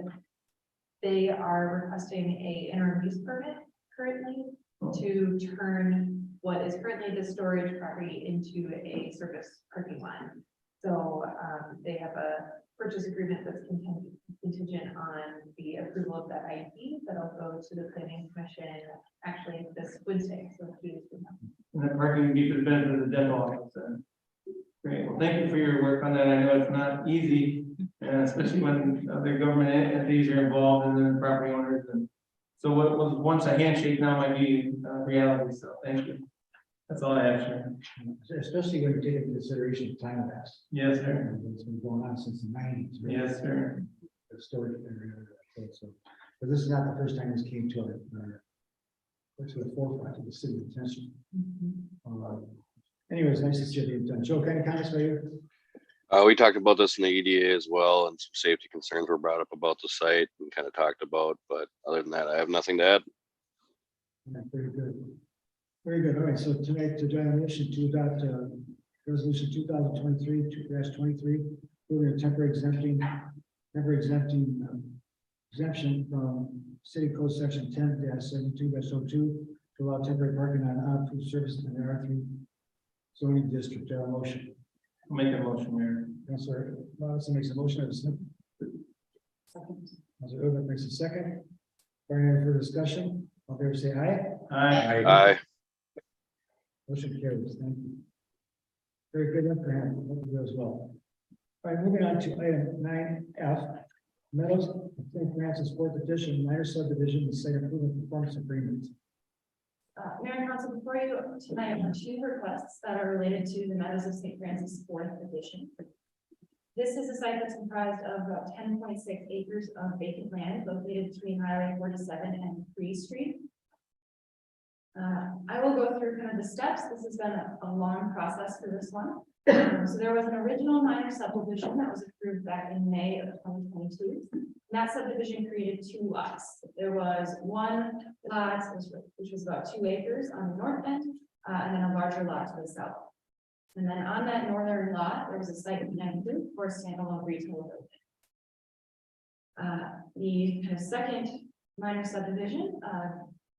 they are requesting a interim use permit currently to turn what is currently the storage property into a service parking lot. So they have a purchase agreement that's contingent on the approval of that IP that'll go to the planning commission actually this Wednesday. So a few days from now. And that parking would be for the benefit of the dental office. Great, well, thank you for your work on that. I know it's not easy, especially when other government entities are involved and then property owners. And so what was once a handshake now might be reality. So thank you. That's all I have, Sharon. Especially when you take into consideration time lapse. Yes, sir. It's been going on since the 90s. right? Yes, sir. The storage area, so, but this is not the first time this came to it. To the forefront of the city attention. Anyways, nice to see you being done. Joe, kind of comments by you? We talked about this in the EDA as well, and some safety concerns were brought up about the site and kind of talked about, but other than that, I have nothing to add. Yeah, very good. Very good. All right, so tonight to join the motion to adopt resolution 2023-23, approving a temporary exemption from city code section 10-72-02 to allow temporary parking on unapproved surfaces in the R3 zoning district. Motion. I'll make a motion, Mayor. Councilor Robinson makes a motion. Councilor Urban makes a second. Any further discussion? All in favor, say aye. Aye. Aye. Motion carries. Thank you. Very good for him. Hope you do as well. All right, moving on to item 9F. Meadows of St. Francis Fourth Edition minor subdivision and site improvement performance agreement. Mayor and Council, before you tonight are two requests that are related to the Meadows of St. Francis Fourth Edition. This is a site that's comprised of about 10.6 acres of vacant land located between Highway 47 and Free Street. I will go through kind of the steps. This has been a long process for this one. So there was an original minor subdivision that was approved back in May of 2022. And that subdivision created two lots. There was one lot, which was about 2 acres on the north end, and then a larger lot to the south. And then on that northern lot, there was a site plan for a standalone retail building. The kind of second minor subdivision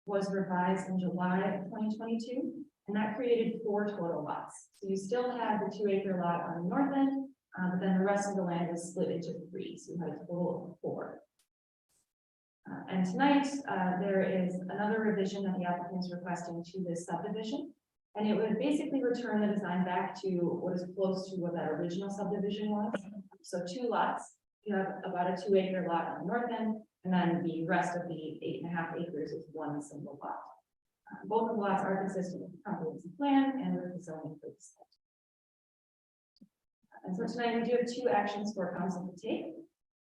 was revised in July of 2022, and that created 4 total lots. So you still have the 2 acre lot on the north end, but then the rest of the land was split into 3, so you had a total of 4. And tonight, there is another revision that the applicant is requesting to this subdivision. And it would basically return the design back to what is close to what that original subdivision was. So 2 lots, you have about a 2 acre lot on the north end, and then the rest of the 8.5 acres is one single lot. Both of the lots are consistent with the comprehensive plan and with the zoning for the site. And so tonight we do have 2 actions for council to take.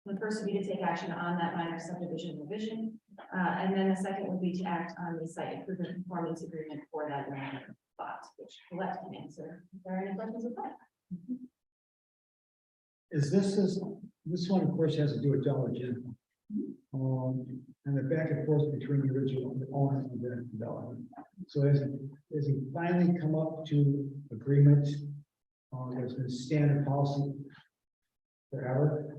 The first would be to take action on that minor subdivision revision, and then the second would be to act on the site improvement performance agreement for that land lot, which Colette can answer. If there are any questions with that? This one, of course, has to do with Dollar General. And the back and forth between the original owner and the development. So has he finally come up to agreement on what's been standard policy forever?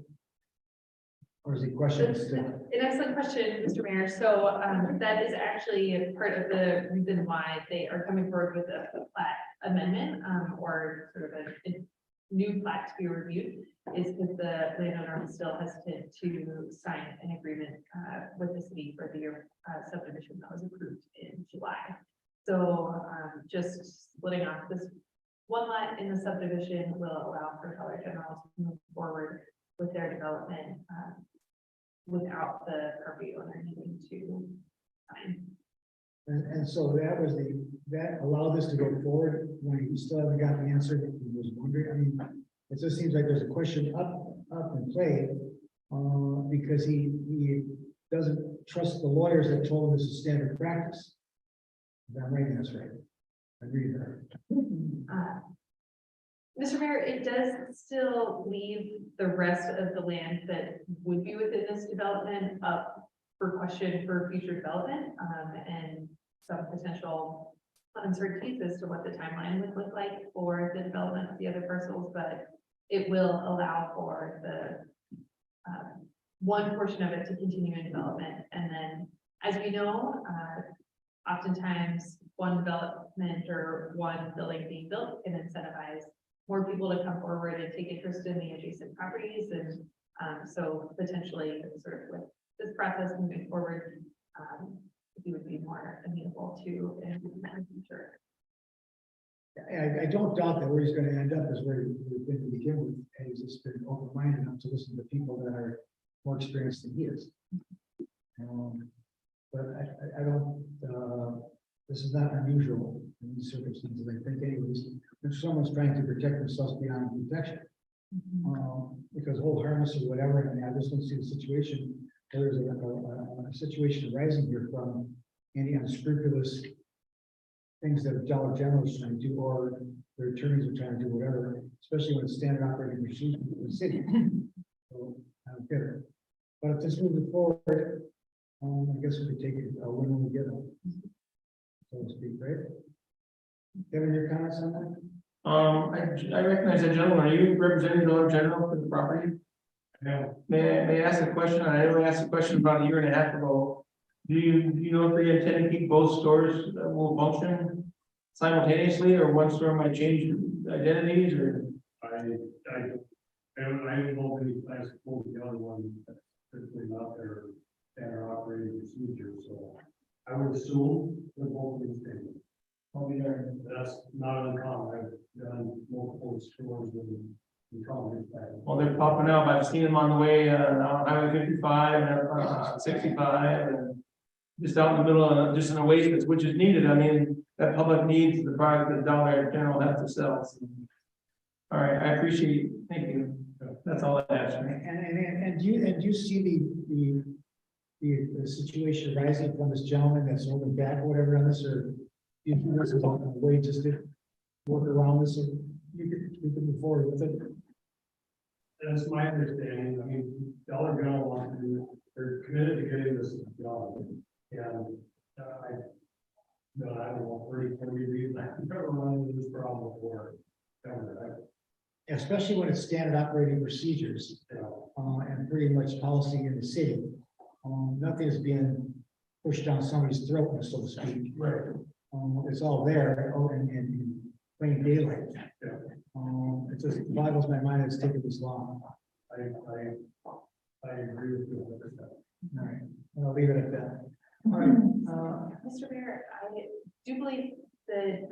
Or is he questioning That's still? an excellent question, Mr. Mayor. So that is actually part of the reason why they are coming forward with a plat amendment or sort of a new plat to be reviewed, is because the landowner is still hesitant to sign an agreement with the city for the subdivision that was approved in July. So just splitting off this one lot in the subdivision will allow for Dollar General to move forward with their development without the property owner needing to sign. And so that was that allowed this to go forward when he still haven't gotten the answer that he was wondering. I mean, it just seems like there's a question up in play. Because he doesn't trust the lawyers that told him this is standard practice. If I'm reading this right. I agree there. Mr. Mayor, it does still leave the rest of the land that would be within this development up for question for future development, and some potential uncertainties as to what the timeline would look like for the development of the other parcels, but it will allow for the one portion of it to continue in development. And then, as we know, oftentimes one development or one building being built can incentivize more people to come forward and take interest in the adjacent properties. And so potentially sort of with this process moving forward, we would be more amenable to in the future. I don't doubt that where he's gonna end up is where we've been to begin with, and he's just been open-minded enough to listen to people that are more experienced than he is. But I don't, this is not unusual in these circumstances, I think anyways, if someone's trying to protect themselves beyond protection. Because hold harmless or whatever, and I just don't see the situation, there's a situation arising here from any unscrupulous things that Dollar General is trying to do, or their attorneys are trying to do, whatever, especially when it's standard operating procedure in the city. So, I don't get it. But if this moves forward, I guess we could take it when we get it. So to speak, right? Kevin, your comments on that? I recognize that gentleman. Are you representing Dollar General for the property? No. May I ask a question? I only asked a question about a year and a half ago. Do you know if they intend to keep both stores that will function simultaneously, or one store might change identities, or? I don't know any plans to pull the other one, particularly not their standard operating procedure, so I would assume they're both in stable. I'll be there. That's not uncommon. I've done multiple stores in common. Well, they're popping up. I've seen them on the way, on Highway 55 and 65, and just out in the middle of, just an oasis, which is needed. I mean, that public needs the product that Dollar General has to sell. So. All right, I appreciate it. Thank you. That's all I asked. And do you see the situation arising from this gentleman that's holding back or whatever on this, or do you think this is a way just to work around this, and you can move forward with it? That's my understanding. I mean, Dollar General wants to do, they're committed to getting this job. And I don't know, for any reason, I've never run into this problem before. Ever. Especially when it's standard operating procedures, and pretty much policy in the city. Nothing is being pushed down somebody's throat, so to speak. Right. It's all there, in plain daylight. It just boggles my mind it's taken this long. I agree with you. All right, I'll leave it at that. All right, Mr. Mayor, I do believe that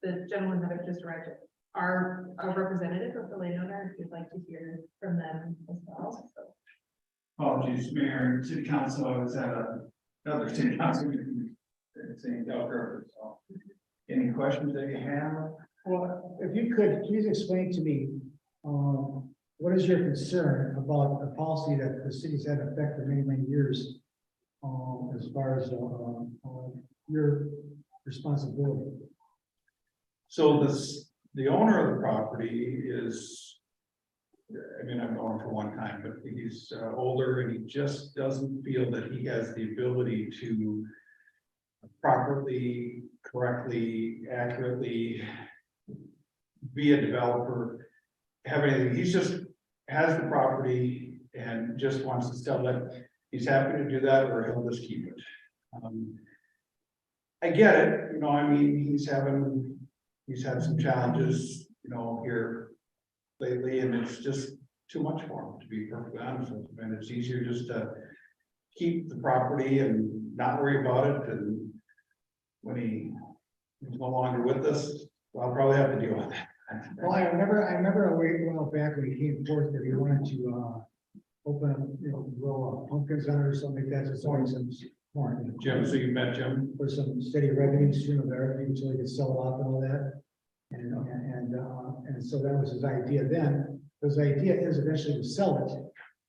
the gentleman that I've just arrived are a representative of the landowner. If you'd like to hear from them as well. So. Apologies, Mayor, City Council, I was at another City Council meeting in St. Delco, so. Any questions that you have? well, if you could, please explain to me, what is your concern about a policy that the city's had in effect for many, many years? As far as, your responsibility. So the owner of the property is, I mean, I've known him for one time, but he's older and he just doesn't feel that he has the ability to properly, correctly, accurately be a developer, have anything. He's just has the property and just wants to sell it. He's happy to do that, or he'll just keep it. I get it, you know, I mean, he's had some challenges, you know, here lately, and it's just too much for him, to be perfectly honest with you. And it's easier just to keep the property and not worry about it. And when he's no longer with us, well, I'll probably have to deal with that. Well, I remember a while back when he came forth that he wanted to, open up, grow pumpkins on it or something like that. It's always some corn. Jim, so you met Jim? For some steady revenue stream there, until he could sell it off and all that. And so that was his idea then. His idea is eventually to sell it.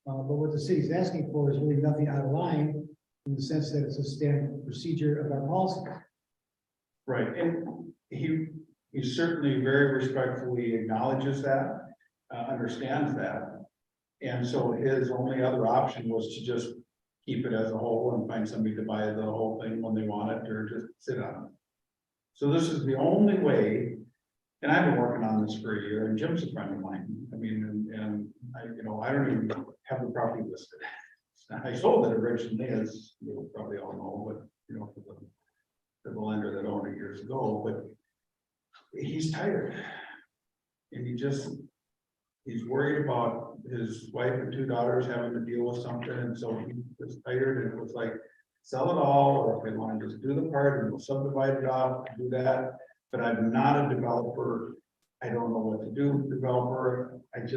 But what the city's asking for is really nothing out of line in the sense that it's a standard procedure of our policy. Right, and he certainly very respectfully acknowledges that, understands that. And so his only other option was to just keep it as a whole and find somebody to buy the whole thing when they want it, or just sit on it. So this is the only way, and I've been working on this for a year, and Jim's a friend of mine. I mean, and I, I don't even have the property listed. I sold it originally, as you probably all know, but, for the lender that owned it years ago, but he's tired. And he's worried about his wife and 2 daughters having to deal with something, and so he was tired, and it was like, sell it all, or if they want to just do the part and we'll subdivide it off, do that. But I'm not a developer. I don't know what to do with developer. I'm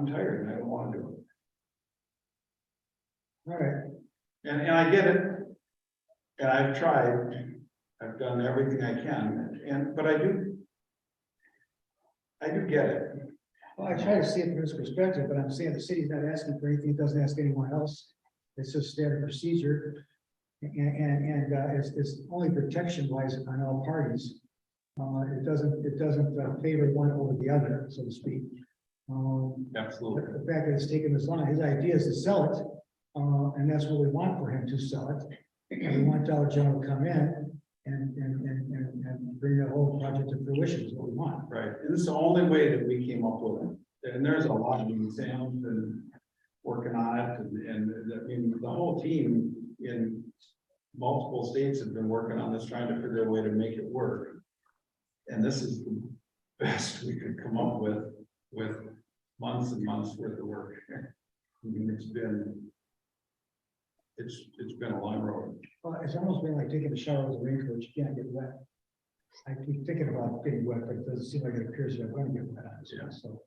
tired and I don't want to do it. All right. And I get it. And I've tried. I've done everything I can, but I do get it. Well, I try to see it from this perspective, but I'm saying the city's not asking for anything, it doesn't ask anyone else. It's just standard procedure. And it's only protection wise on all parties. It doesn't favor one over the other, so to speak. Absolutely. The fact that it's taken this long, his idea is to sell it, and that's what we want for him to sell it. And we want Dollar General to come in and bring the whole project to fruition is what we want. Right, and this is the only way that we came up with it. And there's a lot of exams and working on it, and I mean, the whole team in multiple states have been working on this, trying to figure a way to make it work. And this is the best we could come up with months and months worth of work. I mean, it's been a long road. It's almost been like taking a shower with a raincoat, you can't get wet. I keep thinking about getting wet, but it doesn't seem like it appears that I'm going to get wet. Yeah. So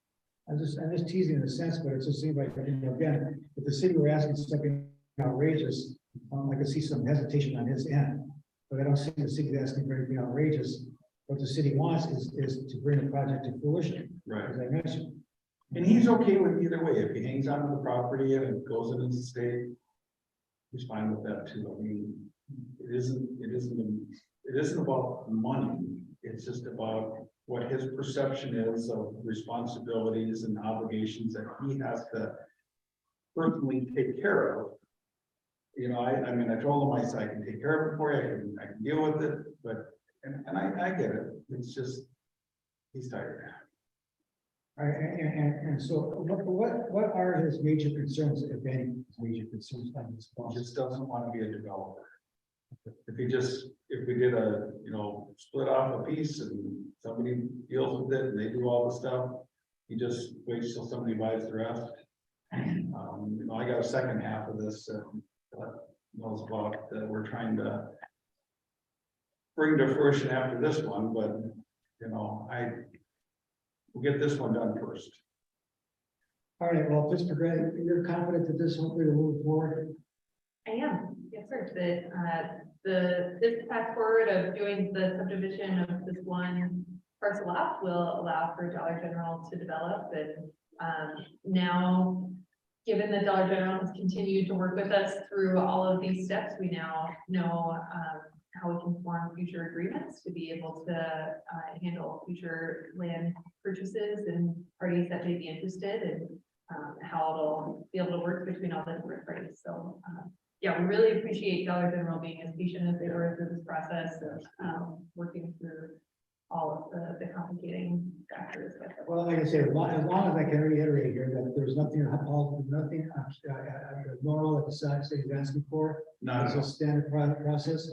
I'm just teasing in a sense, but it just seems like, again, if the city were asking something outrageous, I could see some hesitation on his end. But I don't see the city asking for anything outrageous. What the city wants is to bring the project to fruition, Right. as I mentioned. And he's okay with either way. If he hangs on to the property and it goes into the state, he's fine with that too. I mean, it isn't about money. It's just about what his perception is of responsibilities and obligations that he has to personally take care of. I mean, I told him, I can take care of it for you. I can deal with it, but, and I get it. It's just, he's tired. All right, and so what are his major concerns, if any, major concerns on this He project? just doesn't want to be a developer. If we did a, split off a piece and somebody deals with it and they do all the stuff, he just waits till somebody buys the rest. I got a second half of this, knows about, that we're trying to bring to fruition after this one, but, we'll get this one done first. All right, well, Mr. Gray, you're confident that this hopefully will move forward? I am, yes, sir. This path forward of doing the subdivision of this one parcel off will allow for Dollar General to develop, and now, given that Dollar General has continued to work with us through all of these steps, we now know how we can form future agreements to be able to handle future land purchases and parties that may be interested, and how it'll be able to work between all the different parties. So yeah, we really appreciate Dollar General being as patient as they were through this process of working through all of the complicating factors. Well, like I said, as long as I can reiterate here that there's nothing normal that the city is asking for. It's a standard process.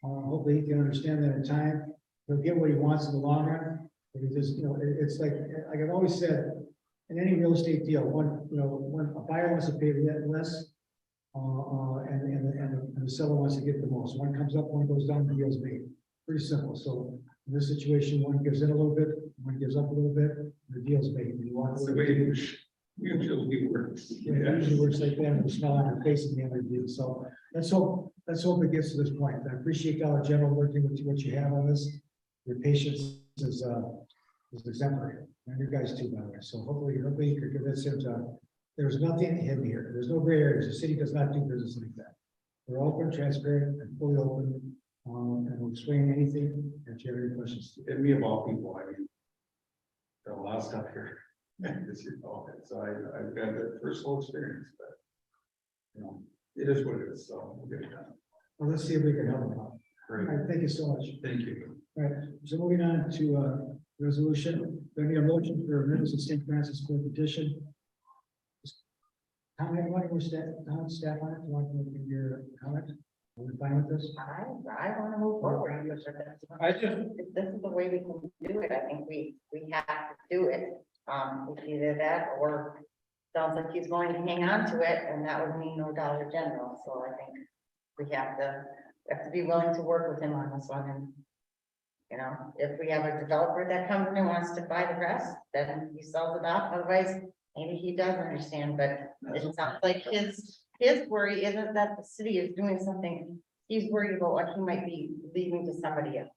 Hopefully he can understand that in time. He'll get what he wants in the long run. It just, it's like I've always said, in any real estate deal, when a buyer wants to pay less, and the seller wants to get the most. One comes up, one goes down, the deal's made. Pretty simple. So in this situation, one gives in a little bit, one gives up a little bit, the deal's made. That's the way it usually works. It usually works like that, and the smile on your face at the end of the deal. So let's hope let's hope it gets to this point. I appreciate Dollar General working with what you have on this. Your patience is exemplary, and you guys too, by the way. So hopefully you can convince him to, there's nothing hidden here. There's no gray areas. The city does not do business like that. We're open, transparent, and fully open, and we'll explain anything if you have any questions. And me of all people, I mean. There's a lot of stuff here. This is all, so I've got that personal experience, but. You know, it is what it is, so we'll get it done. Well, let's see if we can help him out. All Great, right, thank you so much. thank you. All right, so moving on to resolution, there need a motion for minutes of St. Francis Court petition. How many more staff on it? Want to give your comment? Are we fine with this? I want to move forward. I just, If this is the way we can do it, I think we have to do it. It's either that or sounds like he's going to hang on to it, and that would mean no Dollar General. So I think we have to be willing to work with him on this one. And, you know, if we have a developer that comes in and wants to buy the rest, then he sells it off. Otherwise, maybe he does understand, but it sounds like his worry isn't that the city is doing something. He's worried about what he might be leaving to somebody else.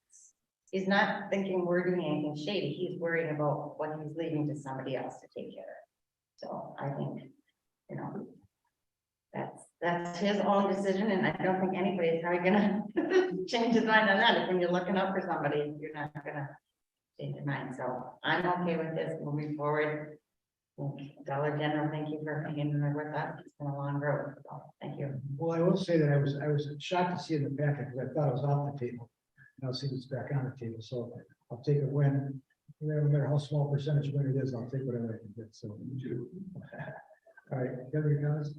He's not thinking we're doing anything shady. He's worrying about what he's leaving to somebody else to take care of. So I think, you know, that's his own decision, and I don't think anybody's probably gonna change his mind on that. If when you're looking up for somebody, you're not gonna change your mind. So I'm okay with this moving forward. Dollar General, thank you for hanging in there with us. It's been a long road. So thank you. Well, I will say that I was shocked to see it in the packet because I thought it was off the table. Now see it's back on the table, so I'll take a win. No matter how small percentage win it is, I'll take whatever I can get, so. All right, Kevin, your comments?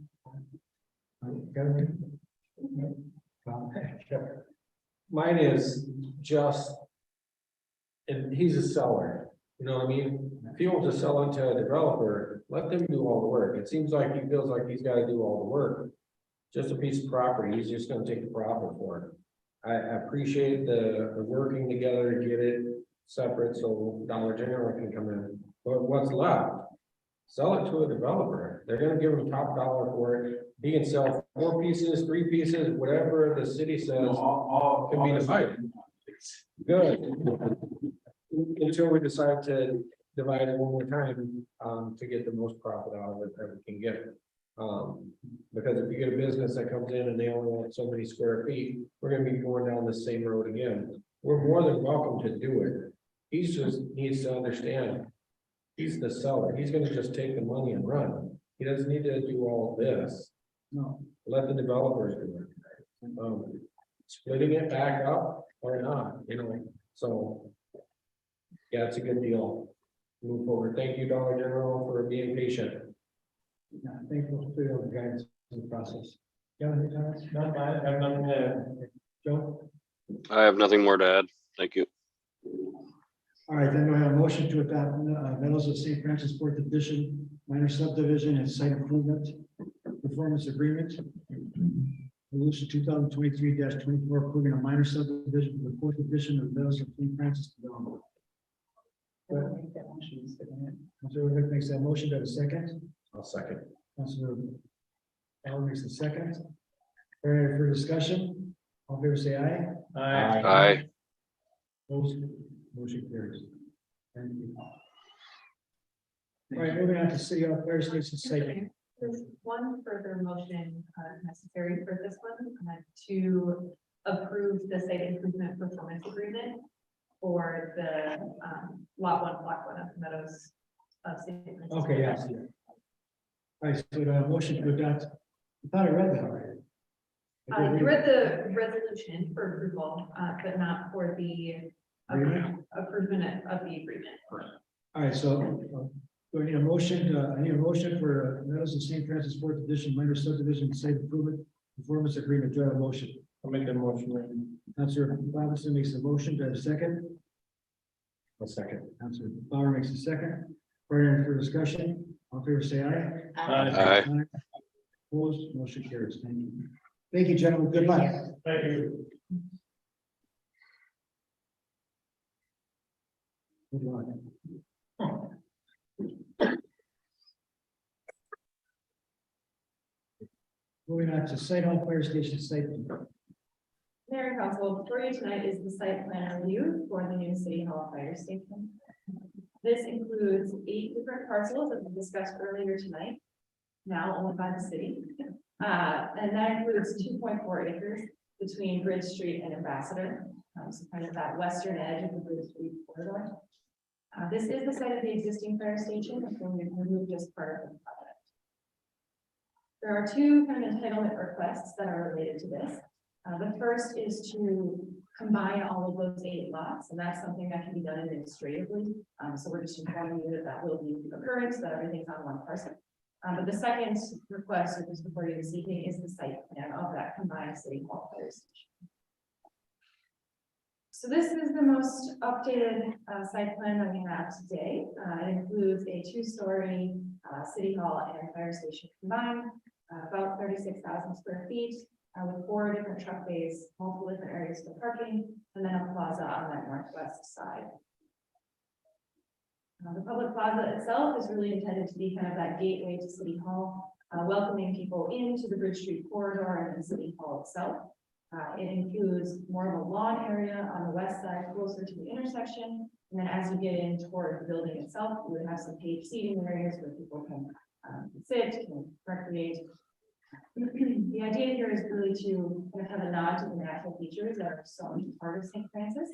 Kevin? mine is just. And he's a seller, you know what I mean? If he wants to sell it to a developer, let them do all the work. It seems like he feels like he's gotta do all the work. Just a piece of property, he's just gonna take the profit for it. I appreciate the working together to get it separate so Dollar General can come in, but what's left? Sell it to a developer, they're gonna give him top dollar for it, he can sell 4 pieces, 3 pieces, whatever the city says. Can be divided. Good. Until we decide to divide it one more time, to get the most profit out of it that we can get. Because if you get a business that comes in and they only want so many square feet, we're gonna be going down the same road again. We're more than welcome to do it. He's just needs to understand, he's the seller, he's gonna just take the money and run. He doesn't need to do all this. No, Let the developers do it. Splitting it back up or not, you know, so. Yeah, it's a good deal. Move forward. Thank you, Dollar General, for being patient. no, thank you for the guidance in the process. Kevin, your comments? No, I have nothing to. Joe? I have nothing more to add. Thank you. All right, then we have a motion to adopt Meadows of St. Francis Fourth Edition, minor subdivision and site improvement performance agreement. Resolution 2023-24 approving a minor subdivision for the fourth edition of Meadows of St. Francis development. Councilor Rick makes that motion. Do I have a second? I'll second. Councilor Allen makes the second. Any for discussion? All in favor say aye. Aye. Opposed? Motion carries. Thank you. All right, moving on to City Hall Fire Station site. There's one further motion necessary for this one, to approve the site improvement performance agreement for the lot 1, block 1 of Meadows of St. Francis. Okay, yes. All right, so the motion to adopt, I thought I read that already. I did You read read the resolution for approval, but not for the Agreement? approval of the agreement. All right, so we need a motion, I need a motion for Meadows of St. Francis Fourth Edition minor subdivision site improvement performance agreement. Do I have a motion? I'll make that motion. Councilor Robinson makes a motion. Do I have a second? I'll second. Councilor Bauer makes a second. Further for discussion, all in favor say aye. Aye. Opposed, motion carries. Thank you. Thank you, gentlemen. Good luck. Thank you. Good luck. Moving on to Site Hall Fire Station site Mayor and Council, before you tonight is the site plan review for the new City Hall Fire Station. This includes 8 different parcels that we discussed earlier tonight, now owned by the city. And that includes 2.4 acres between Bridge Street and Ambassador, so kind of that western edge of the Bridge Street corridor. This is the site of the existing fire station, which will be removed as part of the project. There are 2 kind of entitlement requests that are related to this. The first is to combine all of those 8 lots, and that's something that can be done administratively. So we're just informing you that that will be occurring, so that everything's on one parcel. But the second request, which is before you this evening, is the site plan of that combined City Hall fire station. So this is the most updated site plan that we have today. It includes a 2-story City Hall and fire station combined, about 36,000 square feet, with 4 different truck bays, multiple different areas for parking, and then a plaza on that northwest side. The public plaza itself is really intended to be kind of that gateway to City Hall, welcoming people into the Bridge Street corridor and the City Hall itself. It includes more of a lawn area on the west side, closer to the intersection. And then as you get in toward the building itself, you would have some paved seating areas where people can sit, can recreate. The idea here is really to kind of have a nod to the natural features that are so part of St. Francis.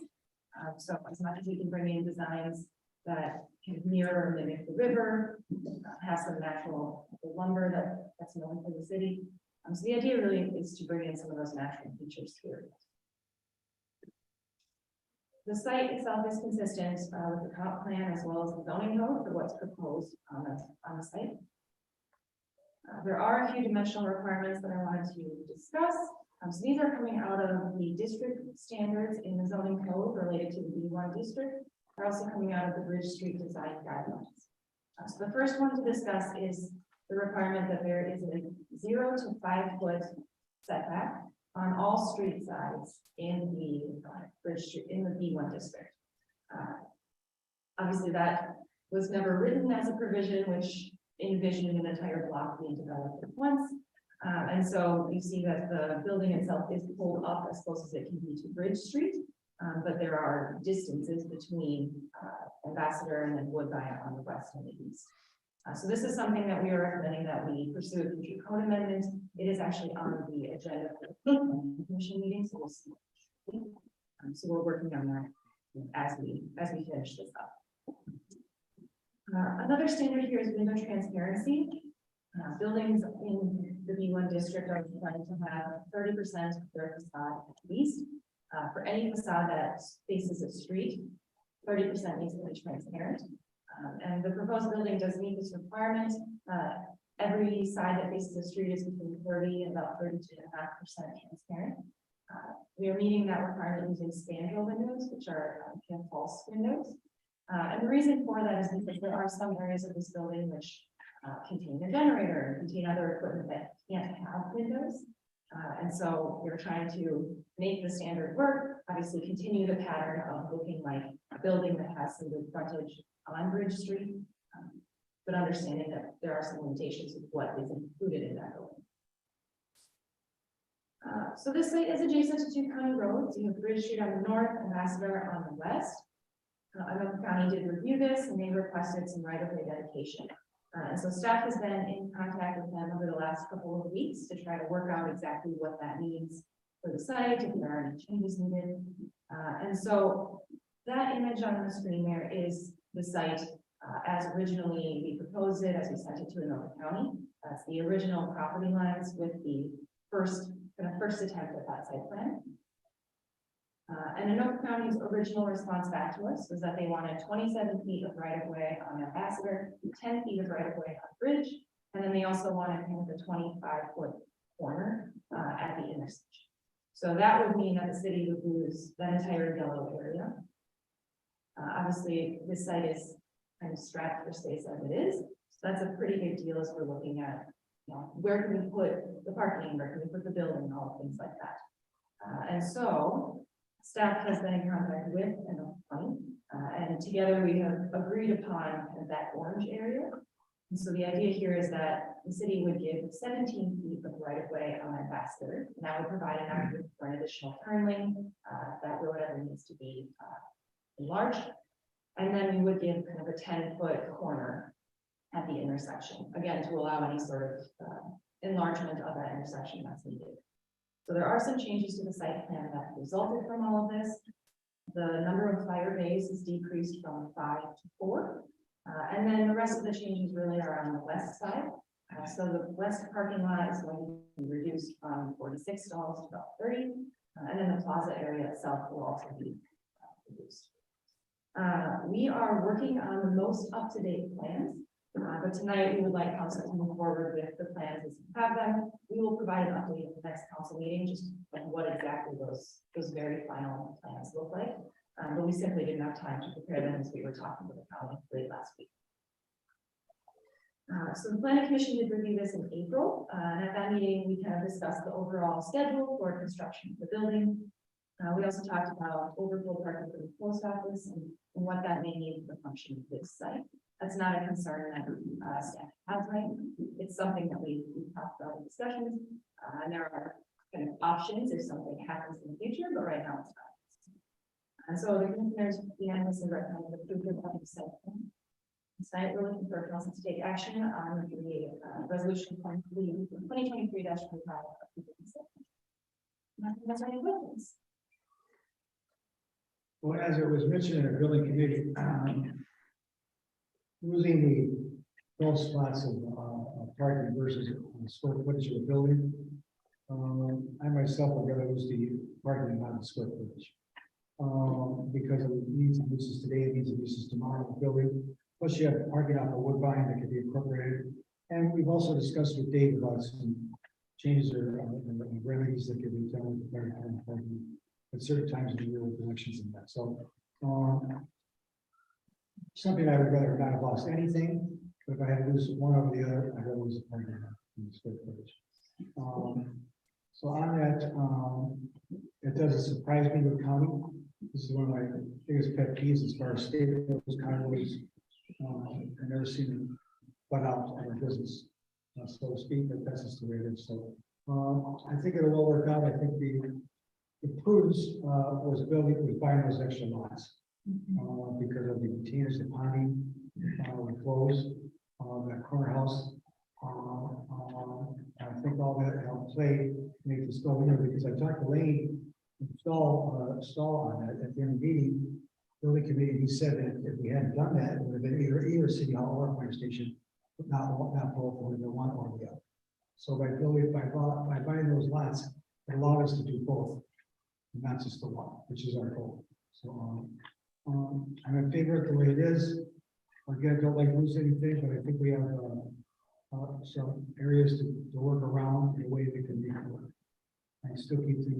So as much as we can bring in designs that can mirror and mimic the river, have some natural lumber that's known for the city. So the idea really is to bring in some of those natural features here. The site itself is consistent with the comp plan as well as the zoning code for what's proposed on the site. There are a few dimensional requirements that I wanted to discuss. So these are coming out of the district standards in the zoning code related to the B1 district. They're also coming out of the Bridge Street design guidelines. So the first one to discuss is the requirement that there is a 0 to 5 foot setback on all street sides in the Bridge Street in the B1 district. Obviously, that was never written as a provision, which envisioned an entire block being developed at once. And so you see that the building itself is pulled up as close as it can be to Bridge Street. But there are distances between Ambassador and then Woodbine on the west and the east. So this is something that we are recommending that we pursue a future code amendment. It is actually on the agenda for the commission meeting, so we'll see. So we're working on that as we finish this up. Another standard here is window transparency. Buildings in the B1 district are trying to have 30% of their facade at least. For any facade that faces a street, 30% needs to be transparent. And the proposed building does meet this requirement. Every side that faces the street is between 30 and about 32.5% transparent. We are meeting that requirement using spandrel windows, which are kind of false windows. And the reason for that is because there are some areas of this building which contain a generator, contain other equipment that can't have windows. And so we're trying to make the standard work, obviously continue the pattern of looking like a building that has some good frontage on Bridge Street, but understanding that there are some limitations with what is included in that building. So this site is adjacent to 2 county roads. You have Bridge Street on the north, Ambassador on the west. Anoka County did review this and they requested some right-of-way dedication. And so staff has been in contact with them over the last couple of weeks to try to work out exactly what that means for the site, if there are any changes needed. And so that image on the screen there is the site as originally we proposed it, as we sent it to Anoka County. That's the original property lines with the first attempt at that site plan. And Anoka County's original response back to us was that they wanted 27 feet of right-of-way on Ambassador, 10 feet of right-of-way on Bridge, and then they also wanted kind of the 25-foot corner at the intersection. So that would mean that the city would lose that entire yellow area. Obviously, this site is kind of strapped for space as it is, so that's a pretty big deal as we're looking at, where can we put the parking, where can we put the building, all things like that. And so staff has been in contact with Anoka County, and together we have agreed upon kind of that orange area. And so the idea here is that the city would give 17 feet of right of way on Ambassador, and that would provide enough for an additional turn lane, if that road ever needs to be enlarged. And then we would give kind of a 10-foot corner at the intersection, again, to allow any sort of enlargement of that intersection that's needed. So there are some changes to the site plan that resulted from all of this. The number of fire bays is decreased from 5 to 4. And then the rest of the changes really are on the west side. So the west parking lot is going to be reduced from 46 stalls to about 30. And then the plaza area itself will also be reduced. We are working on the most up-to-date plans, but tonight we would like council to move forward with the plans as we have them. We will provide an update at the next council meeting, just like what exactly those very final plans look like. But we simply didn't have time to prepare them as we were talking to the county late last week. So the planning commission did review this in April, and at that meeting, we kind of discussed the overall schedule for construction of the building. We also talked about overflow parking for the post office and what that may mean for the function of this site. That's not a concern that staff has, right? It's something that we've talked about in discussions, and there are kind of options if something happens in the future, but right now it's not. And so the commissioners unanimously recommend approval of the site plan. Tonight, we're looking for council to take action on the resolution 2023-25. That's any questions? Well, as it was mentioned in our building committee, losing the 12 spots of parking versus the square footage of the building. I myself would rather lose the parking than the square footage. Because of the needs and uses today, needs and uses tomorrow in the building. Plus you have parking out the Woodbine that could be incorporated. And we've also discussed with Dave about some changes or remedies that could be done with the parking at certain times in the year with elections and that. So something I would rather not have lost anything, but if I had to lose one over the other, I'd rather lose the parking in the square footage. So on that, it doesn't surprise me with county. This is one of my biggest pet peeves as far as state condos. I've never seen them butt out of a business, so to speak, but that's just the way it is. So I think it'll all work out. I think the prudence was buying those extra lots because of the containers, the ponding, the clothes, that corner house. I think all that helped play make this go in there because I talked to Lane stall on that at the end of the meeting. Building committee, he said that if we hadn't done that, it would have been either city hall or fire station, but not both, or the one or the other. So by buying those lots, it allowed us to do both, and not just the one, which is our goal. So I'm in favor of the way it is. Again, I don't like lose anything, but I think we have some areas to work around in a way that can be work. And still keep the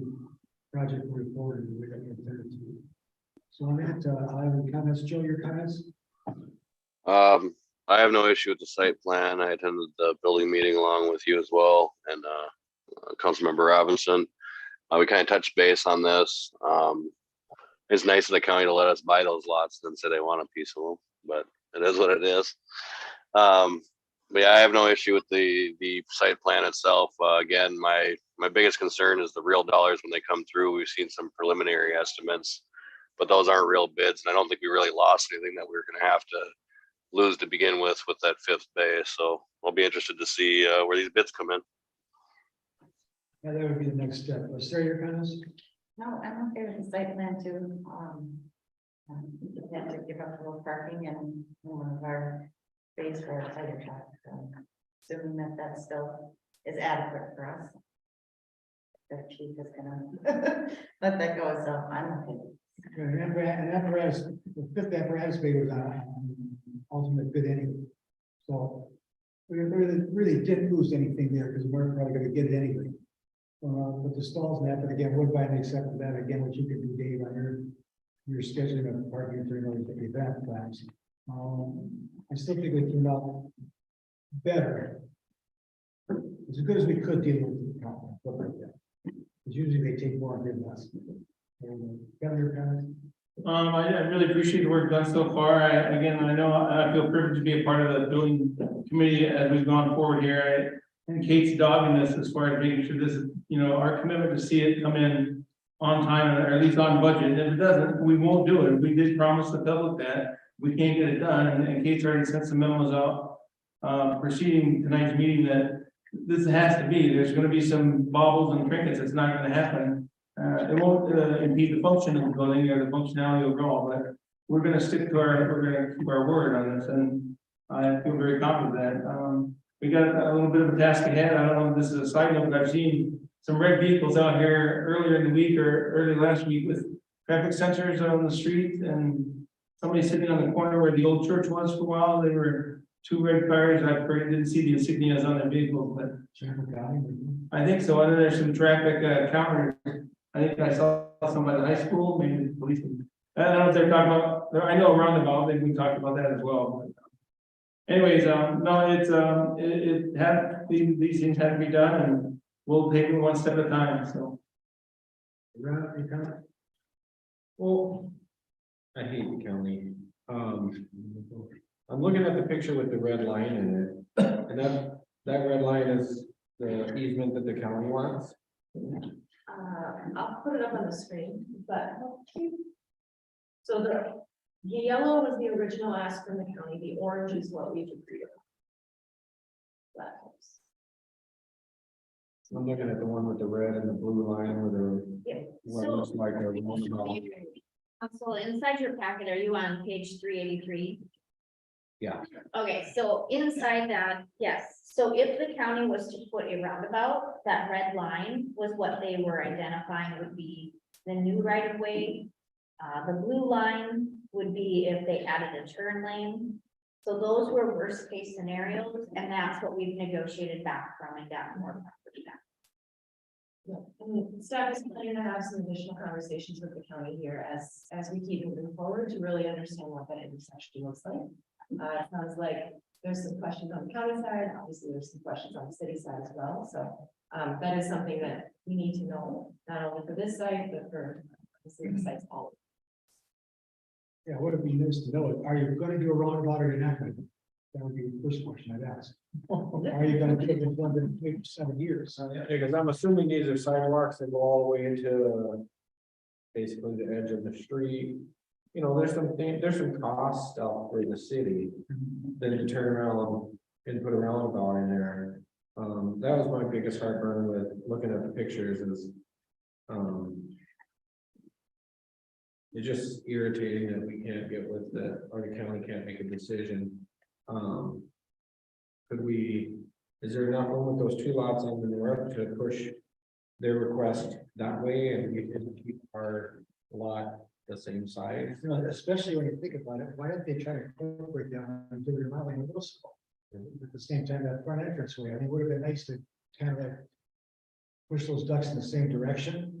project moving forward in the way that we intended to. So on that, I have any comments. Joe, your comments? I have no issue with the site plan. I attended the building meeting along with you as well, and Councilmember Robinson. We kind of touched base on this. It's nice of the county to let us buy those lots and say they want a piece of them, but it is what it is. But yeah, I have no issue with the site plan itself. Again, my biggest concern is the real dollars when they come through. We've seen some preliminary estimates, but those aren't real bids, and I don't think we really lost anything that we were going to have to lose to begin with that 5th bay. So I'll be interested to see where these bids come in. Yeah, that would be the next step. Sarah, your comments? No, I'm okay with the site plan too. We have to give up a little parking and one of our space for our tiger truck. So assuming that that still is adequate for us. The chief is gonna let that go, so I'm okay. Okay, and apparatus, the 5th apparatus bay was on ultimate bid anyway. So we really didn't lose anything there because we weren't probably going to get it anyway. But the stalls and that, but again, Woodbine accepted that again, what you can do, Dave, on your scheduling of parking during the event plans. I still think we turned out better. As good as we could deal with the problem, stuff like that. Because usually they take more and give less. Governor comments? I really appreciate the work done so far. I know I feel privileged to be a part of the building committee as we've gone forward here. And Kate's dogging this as far as making sure this is, our commitment to see it come in on time or at least on budget. And if it doesn't, we won't do it. We did promise the public that we can't get it done. And Kate's already sent some memos out preceding tonight's meeting that this has to be. There's going to be some baubles and trinkets. It's not going to happen. It won't impede the function of the building or the functionality overall, but we're gonna stick to we're gonna keep our word on this, and I feel very confident of that. We got a little bit of a task ahead. I don't know if this is a side note, but I've seen some red vehicles out here earlier in the week or early last week with traffic sensors on the street, and somebody sitting on the corner where the old church was for a while. They were two red cars. I didn't see the insignias on their vehicles, but I think so. And then there's some traffic counters. I think I saw somebody at high school, maybe the police. I don't know if they're talking about, I know roundabout, maybe we talked about that as well. But anyways, no, it's, it had, these things had to be done, and we'll take it one step at a time, so. Well, I hate the county. I'm looking at the picture with the red line in it, and that red line is the easement that the county wants. I'll put it up on the screen, but. So the yellow was the original ask from the county, the orange is what we've agreed on. That helps. I'm looking at the one with the red and the blue line with the, Yeah. what So- looks like a roundabout. So inside your packet, are you on page 383? Yeah. Okay, so inside that, yes, so if the county was to put a roundabout, that red line was what they were identifying would be the new right of way. The blue line would be if they added a turn lane. So those were worst case scenarios, and that's what we've negotiated back from and gotten more property back. And staff is planning to have some additional conversations with the county here as we keep moving forward to really understand what that intersection looks like. It sounds like there's some questions on the county side, obviously there's some questions on the city side as well, so. That is something that we need to know, not only for this site, but for the city sites all. Yeah, would it be nice to know, are you gonna do a roundabout or you're not gonna? That would be the first question I'd ask. Are you gonna do it in 7 years? Because I'm assuming these are sidewalks that go all the way into basically the edge of the street. There's some cost stuff for the city. Then to turn around and put a roundabout in there. That was my biggest heartburn with looking at the pictures is. It's just irritating that we can't get with that, or the county can't make a decision. Is there enough room with those two lots on the north to push their request that way and we can keep our lot the same size? Especially when you think about it, why don't they try to incorporate that into the remodeling of middle school? At the same time, that front entrance way, I think would have been nice to kind of like push those ducks in the same direction.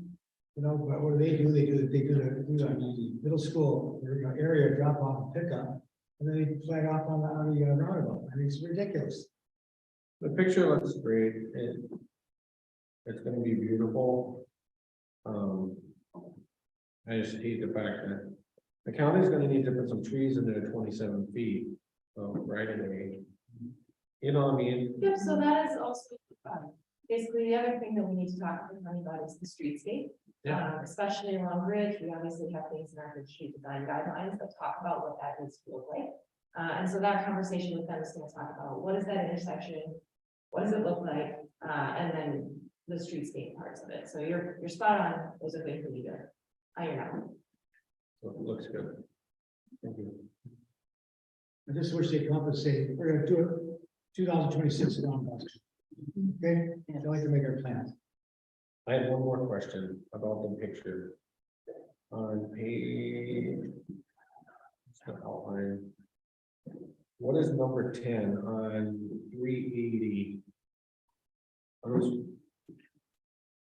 But what do? They do the middle school area drop off and pickup, and then they flag off on the roundabout. I mean, it's ridiculous. The picture looks great. It's gonna be beautiful. I just hate the fact that the county's gonna need to put some trees in there 27 feet of right away. You know what I mean? Yep, so that is also, basically the other thing that we need to talk to the county about is the streetscape. Especially along Ridge, we obviously have things in our Ridge Street design guidelines that talk about what that needs to look like. And so that conversation with them is going to talk about what is that intersection? What does it look like? And then the streetscape parts of it. So you're spot on. Those are things for you to iron out. So it looks good. Thank you. I just wish they compensate. We're gonna do it 2026 roundabout. Okay, I'd like to make our plans. I have one more question about the picture. On page. it's the outline. What is number 10 on 380? Are those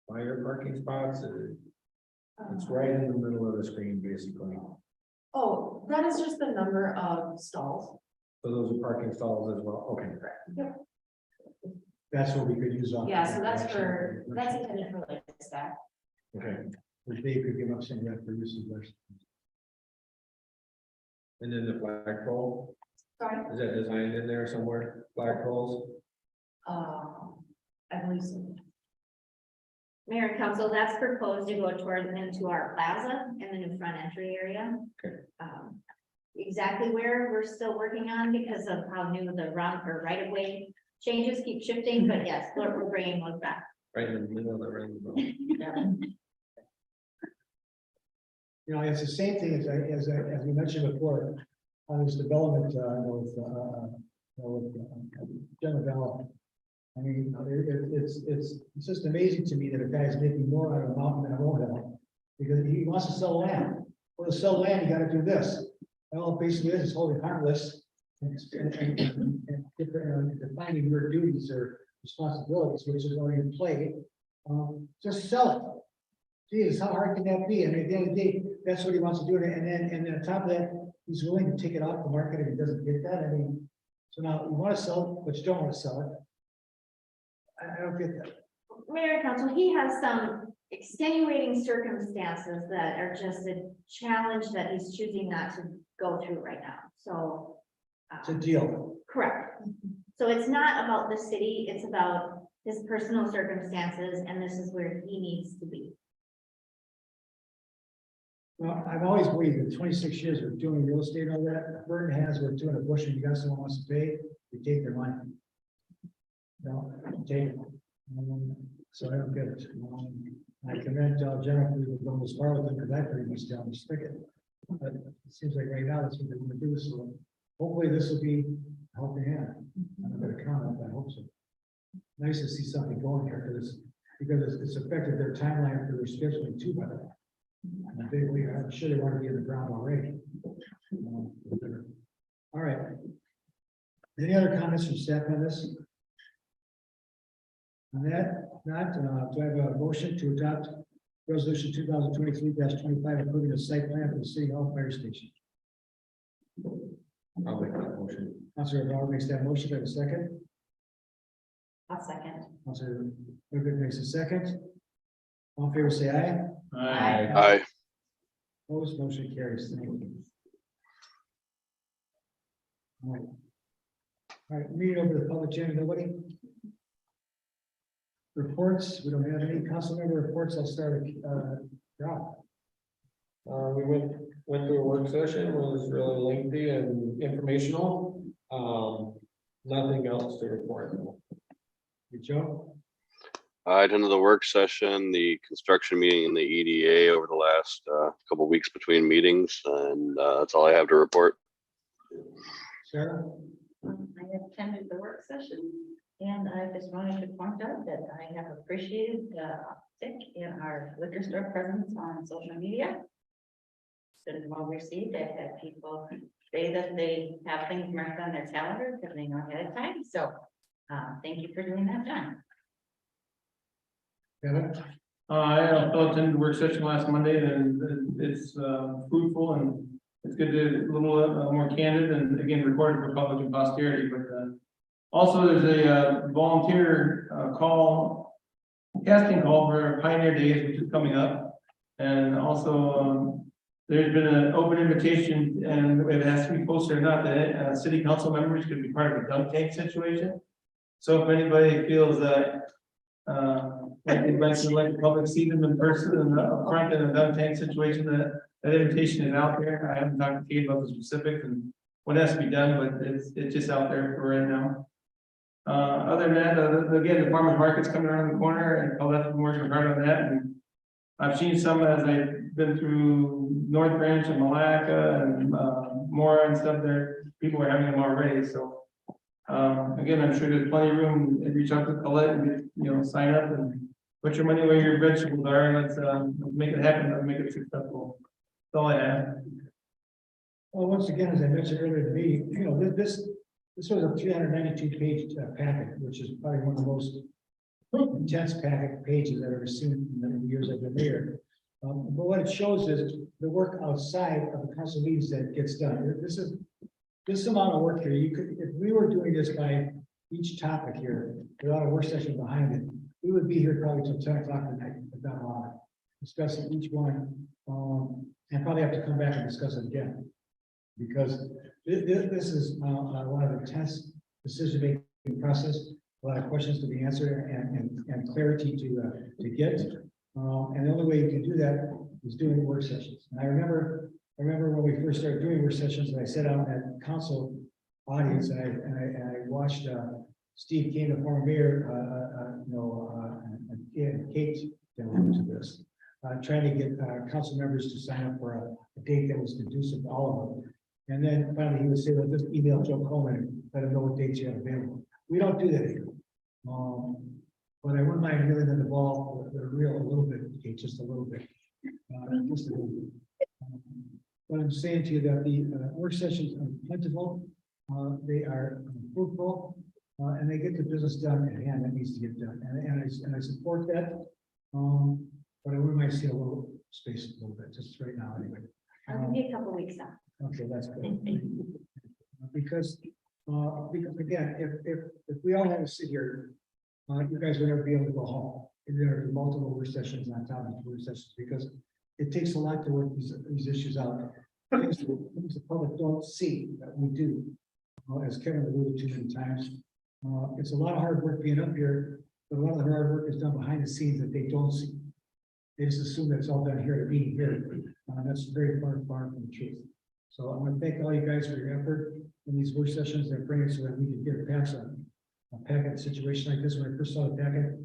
fire parking spots? It's right in the middle of the screen, basically. Oh, that is just the number of stalls. So those are parking stalls as well? Okay. That's what we could use on. Yeah, so that's intended for like staff. Okay. Which they could give up some rent for use of theirs. And then the flagpole, Sorry, is that designed in there somewhere, flagpoles? I believe so. Mayor and council, that's proposed to go toward into our plaza in the new front entry area. Okay. Exactly where we're still working on because of how new the run or right of way changes keep shifting, but yes, we're bringing those back. Right in the middle of the roundabout. You know, it's the same thing as we mentioned before, on this development, with General Valley. I mean, you know, it's just amazing to me that a guy's making more out of a mountain than a molehill, because he wants to sell land. Well, to sell land, you gotta do this. Well, basically, it's holding harmless and defining your duties or responsibilities, which is already in play. Just sell it. Jesus, how hard can that be? I mean, at the end of the day, that's what he wants to do. And then on top of that, he's willing to take it off the market if he doesn't get that. I mean, so now you want to sell it, but you don't want to sell it. I don't get that. Mayor and council, he has some extenuating circumstances that are just a challenge that he's choosing not to go through right now, so. It's a deal. Correct. So it's not about the city, it's about his personal circumstances, and this is where he needs to be. Well, I've always believed that 26 years of doing real estate and all that, Burton has, we're doing a bush and you got someone wants to pay, you take their money. No, take it. So I don't get it. I commend Jennifer for going as far with it, because I pretty much down the spigot. But it seems like right now that's what they're gonna do, so hopefully this will be a helping hand. I'm not gonna comment, but I hope so. Nice to see something going here, because it's affected their timeline for their scheduling too, by the way. I'm sure they want to be in the ground already. All right. Any other comments from staff on this? On that, not, do I have a motion to adopt resolution 2023-25 approving the site plan for the City Hall Fire Station? I'll make that motion. Councilor Bauer makes that motion. Do I have a second? I'll second. Councilor Rivik makes a second. All in favor, say aye. Aye. Opposed, motion carries. Thank you. All right. All right, meeting over the public hearing, nobody? Reports, we don't have any council member reports. I'll start with, Rob. We went through a work session, it was really lengthy and informational. Nothing else to report. Joe? I attended the work session, the construction meeting and the EDA over the last couple weeks between meetings, and that's all I have to report. Sarah? I attended the work session, and I just wanted to point out that I have appreciated the uptick in our liquor store presence on social media. It's been well received. I've had people say that they have things marked on their calendar because they know ahead of time, so thank you for doing that, John. Kevin? I also attended the work session last Monday, and it's fruitful, and it's good to a little more candid, and again, recorded for public and posterity, but also there's a volunteer casting call for Pioneer Days, which is coming up. And also, there's been an open invitation, and it has to be posted or not, that city council members could be part of a dunk tank situation. So if anybody feels that like they'd like to let the public see them in person and up front in a dunk tank situation, that invitation is out there. I haven't talked to Kate about the specifics and what has to be done, but it's just out there for right now. Other than that, again, the farmers market's coming around the corner, and I'll have to work hard on that. And I've seen some as I've been through North Branch and Malacca and more and stuff there. People are having them already, so. Again, I'm sure there's plenty of room to reach out to Colette and, sign up and put your money where your vegetables are, and let's make it happen, let's make it successful. That's all I have. Well, once again, as I mentioned earlier in the meeting, this was a 392-page packet, which is probably one of the most intense packet pages I've ever seen in the years I've been here. But what it shows is the work outside of the council meetings that gets done. This amount of work here, if we were doing this by each topic here, without a work session behind it, we would be here probably till 10 o'clock tonight, if not longer, discussing each one, and probably have to come back and discuss it again. Because this is a lot of intense decision-making process, a lot of questions to be answered and clarity to get. And the only way you can do that is doing work sessions. And I remember when we first started doing work sessions, and I sat out in that council audience and I watched Steve Kane, the former mayor, and Kate to this, trying to get council members to sign up for a date that was conducive to all of them. And then finally he would say, well, just email Joe Coleman and let him know what dates you have available. We don't do that here. But I wouldn't mind reeling in the ball, the reel a little bit, Kate, just a little bit. Just a little bit. But I'm saying to you that the work sessions are plentiful, they are fruitful, and they get the business done at hand that needs to get done. And I support that. But I wouldn't mind seeing a little space a little bit, just right now anyway. I'll give you a couple weeks now. Okay, that's good. Because again, if we all had to sit here, you guys would never be able to go home. There are multiple work sessions on top of work sessions, because it takes a lot to work these issues out. Things the public don't see that we do. As Kevin alluded to many times, it's a lot of hard work being up here, but a lot of the hard work is done behind the scenes that they don't see. They just assume that it's all done here at a meeting here. That's very far from the truth. So I want to thank all you guys for your effort in these work sessions and bring it so that we can get past a packet situation like this. When I first saw the packet,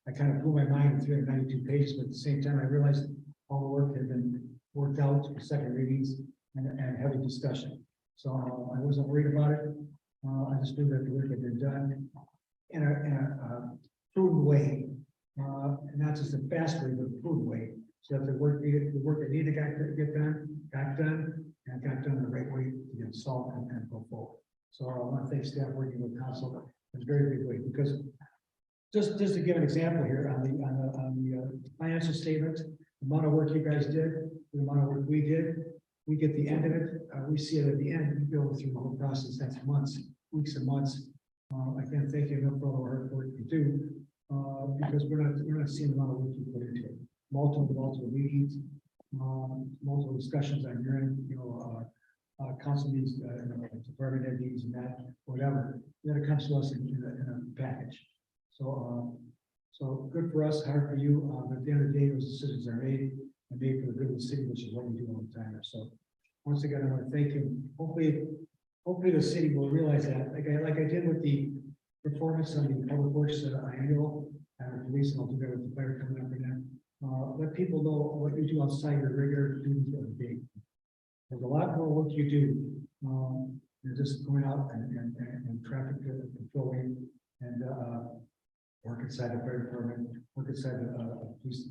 I kind of blew my mind with 392 pages, but at the same time, I realized all the work had been worked out for second readings and heavy discussion. So I wasn't worried about it. I just knew that the work had been done in a prudent way, not just a fast way, but a prudent way, so that the work that needed to get done, got done, and got done the right way to get solved and go forward. So I want to thank staff working with council in a very big way, because just to give an example here on the financial statement, the amount of work you guys did, the amount of work we did, we get the end of it, we see it at the end, we go through the whole process, that's months, weeks and months. I can't thank you enough for all the hard work you do, because we're not seeing the amount of work you put into it. Multiple meetings, multiple discussions on your end, council meetings, department head meetings and that, whatever, that it comes to us in a package. So good for us, hard for you, but at the end of the day, those decisions are made and made for the good of the city, which is what we do all the time. So once again, I want to thank you. Hopefully the city will realize that, like I did with the performance on the public works annual, and police, and I'll do that with the fire coming up again. Let people know what you do outside your regular duties of the day. There's a lot more work you do. You're just going out and traffic controlling and work inside the fire department, work inside the police,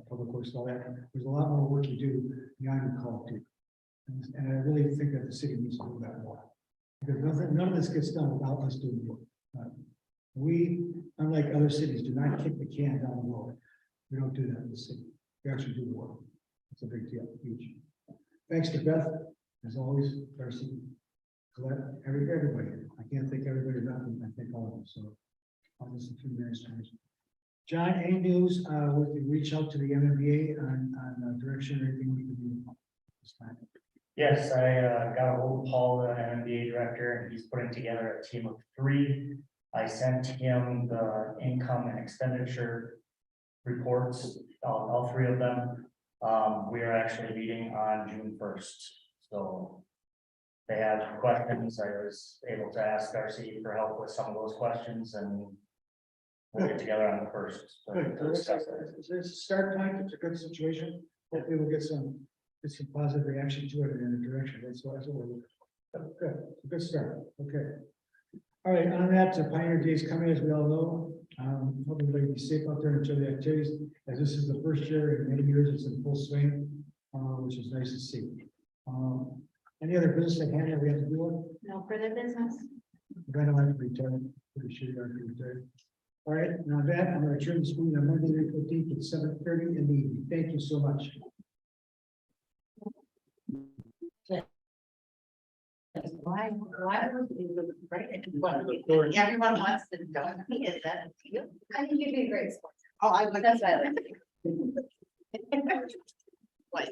public works, all that. There's a lot more work you do beyond your call to. And I really think that the city needs to do that more. Because none of this gets done without us doing work. We, unlike other cities, do not kick the can down the road. We don't do that in the city. We actually do the work. It's a big deal, huge. Thanks to Beth, as always, Darcy, Colette, everybody. I can't thank everybody enough, and I thank all of them. So I'll just a few minutes. John, any news? We can reach out to the MMBA on direction or anything we can do this time. Yes, I got a hold of Paul, the MMBA director, and he's putting together a team of 3. I sent him the income and expenditure reports, all 3 of them. We are actually meeting on June 1st. So they have questions. I was able to ask Darcy for help with some of those questions, and we'll get together on the 1st. It's a start point. It's a good situation. Hopefully we'll get some positive reaction to it in the direction. That's what we're looking for. Good, good start. Okay. All right, on that, Pioneer Day is coming, as we all know. Hope everybody be safe out there and enjoy the activities, as this is the first year in many years it's in full swing, which is nice to see. Any other business at hand that we have to do with? No further business. I don't have to return. Pretty sure you're going to return. All right, now that I'm going to turn this meeting on Monday, the 15th at 7:30 in the evening. Thank you so much. Why would you break it? Everyone wants to know. Is that you? I think you'd be a great sport. Oh, I would. That's why I like What?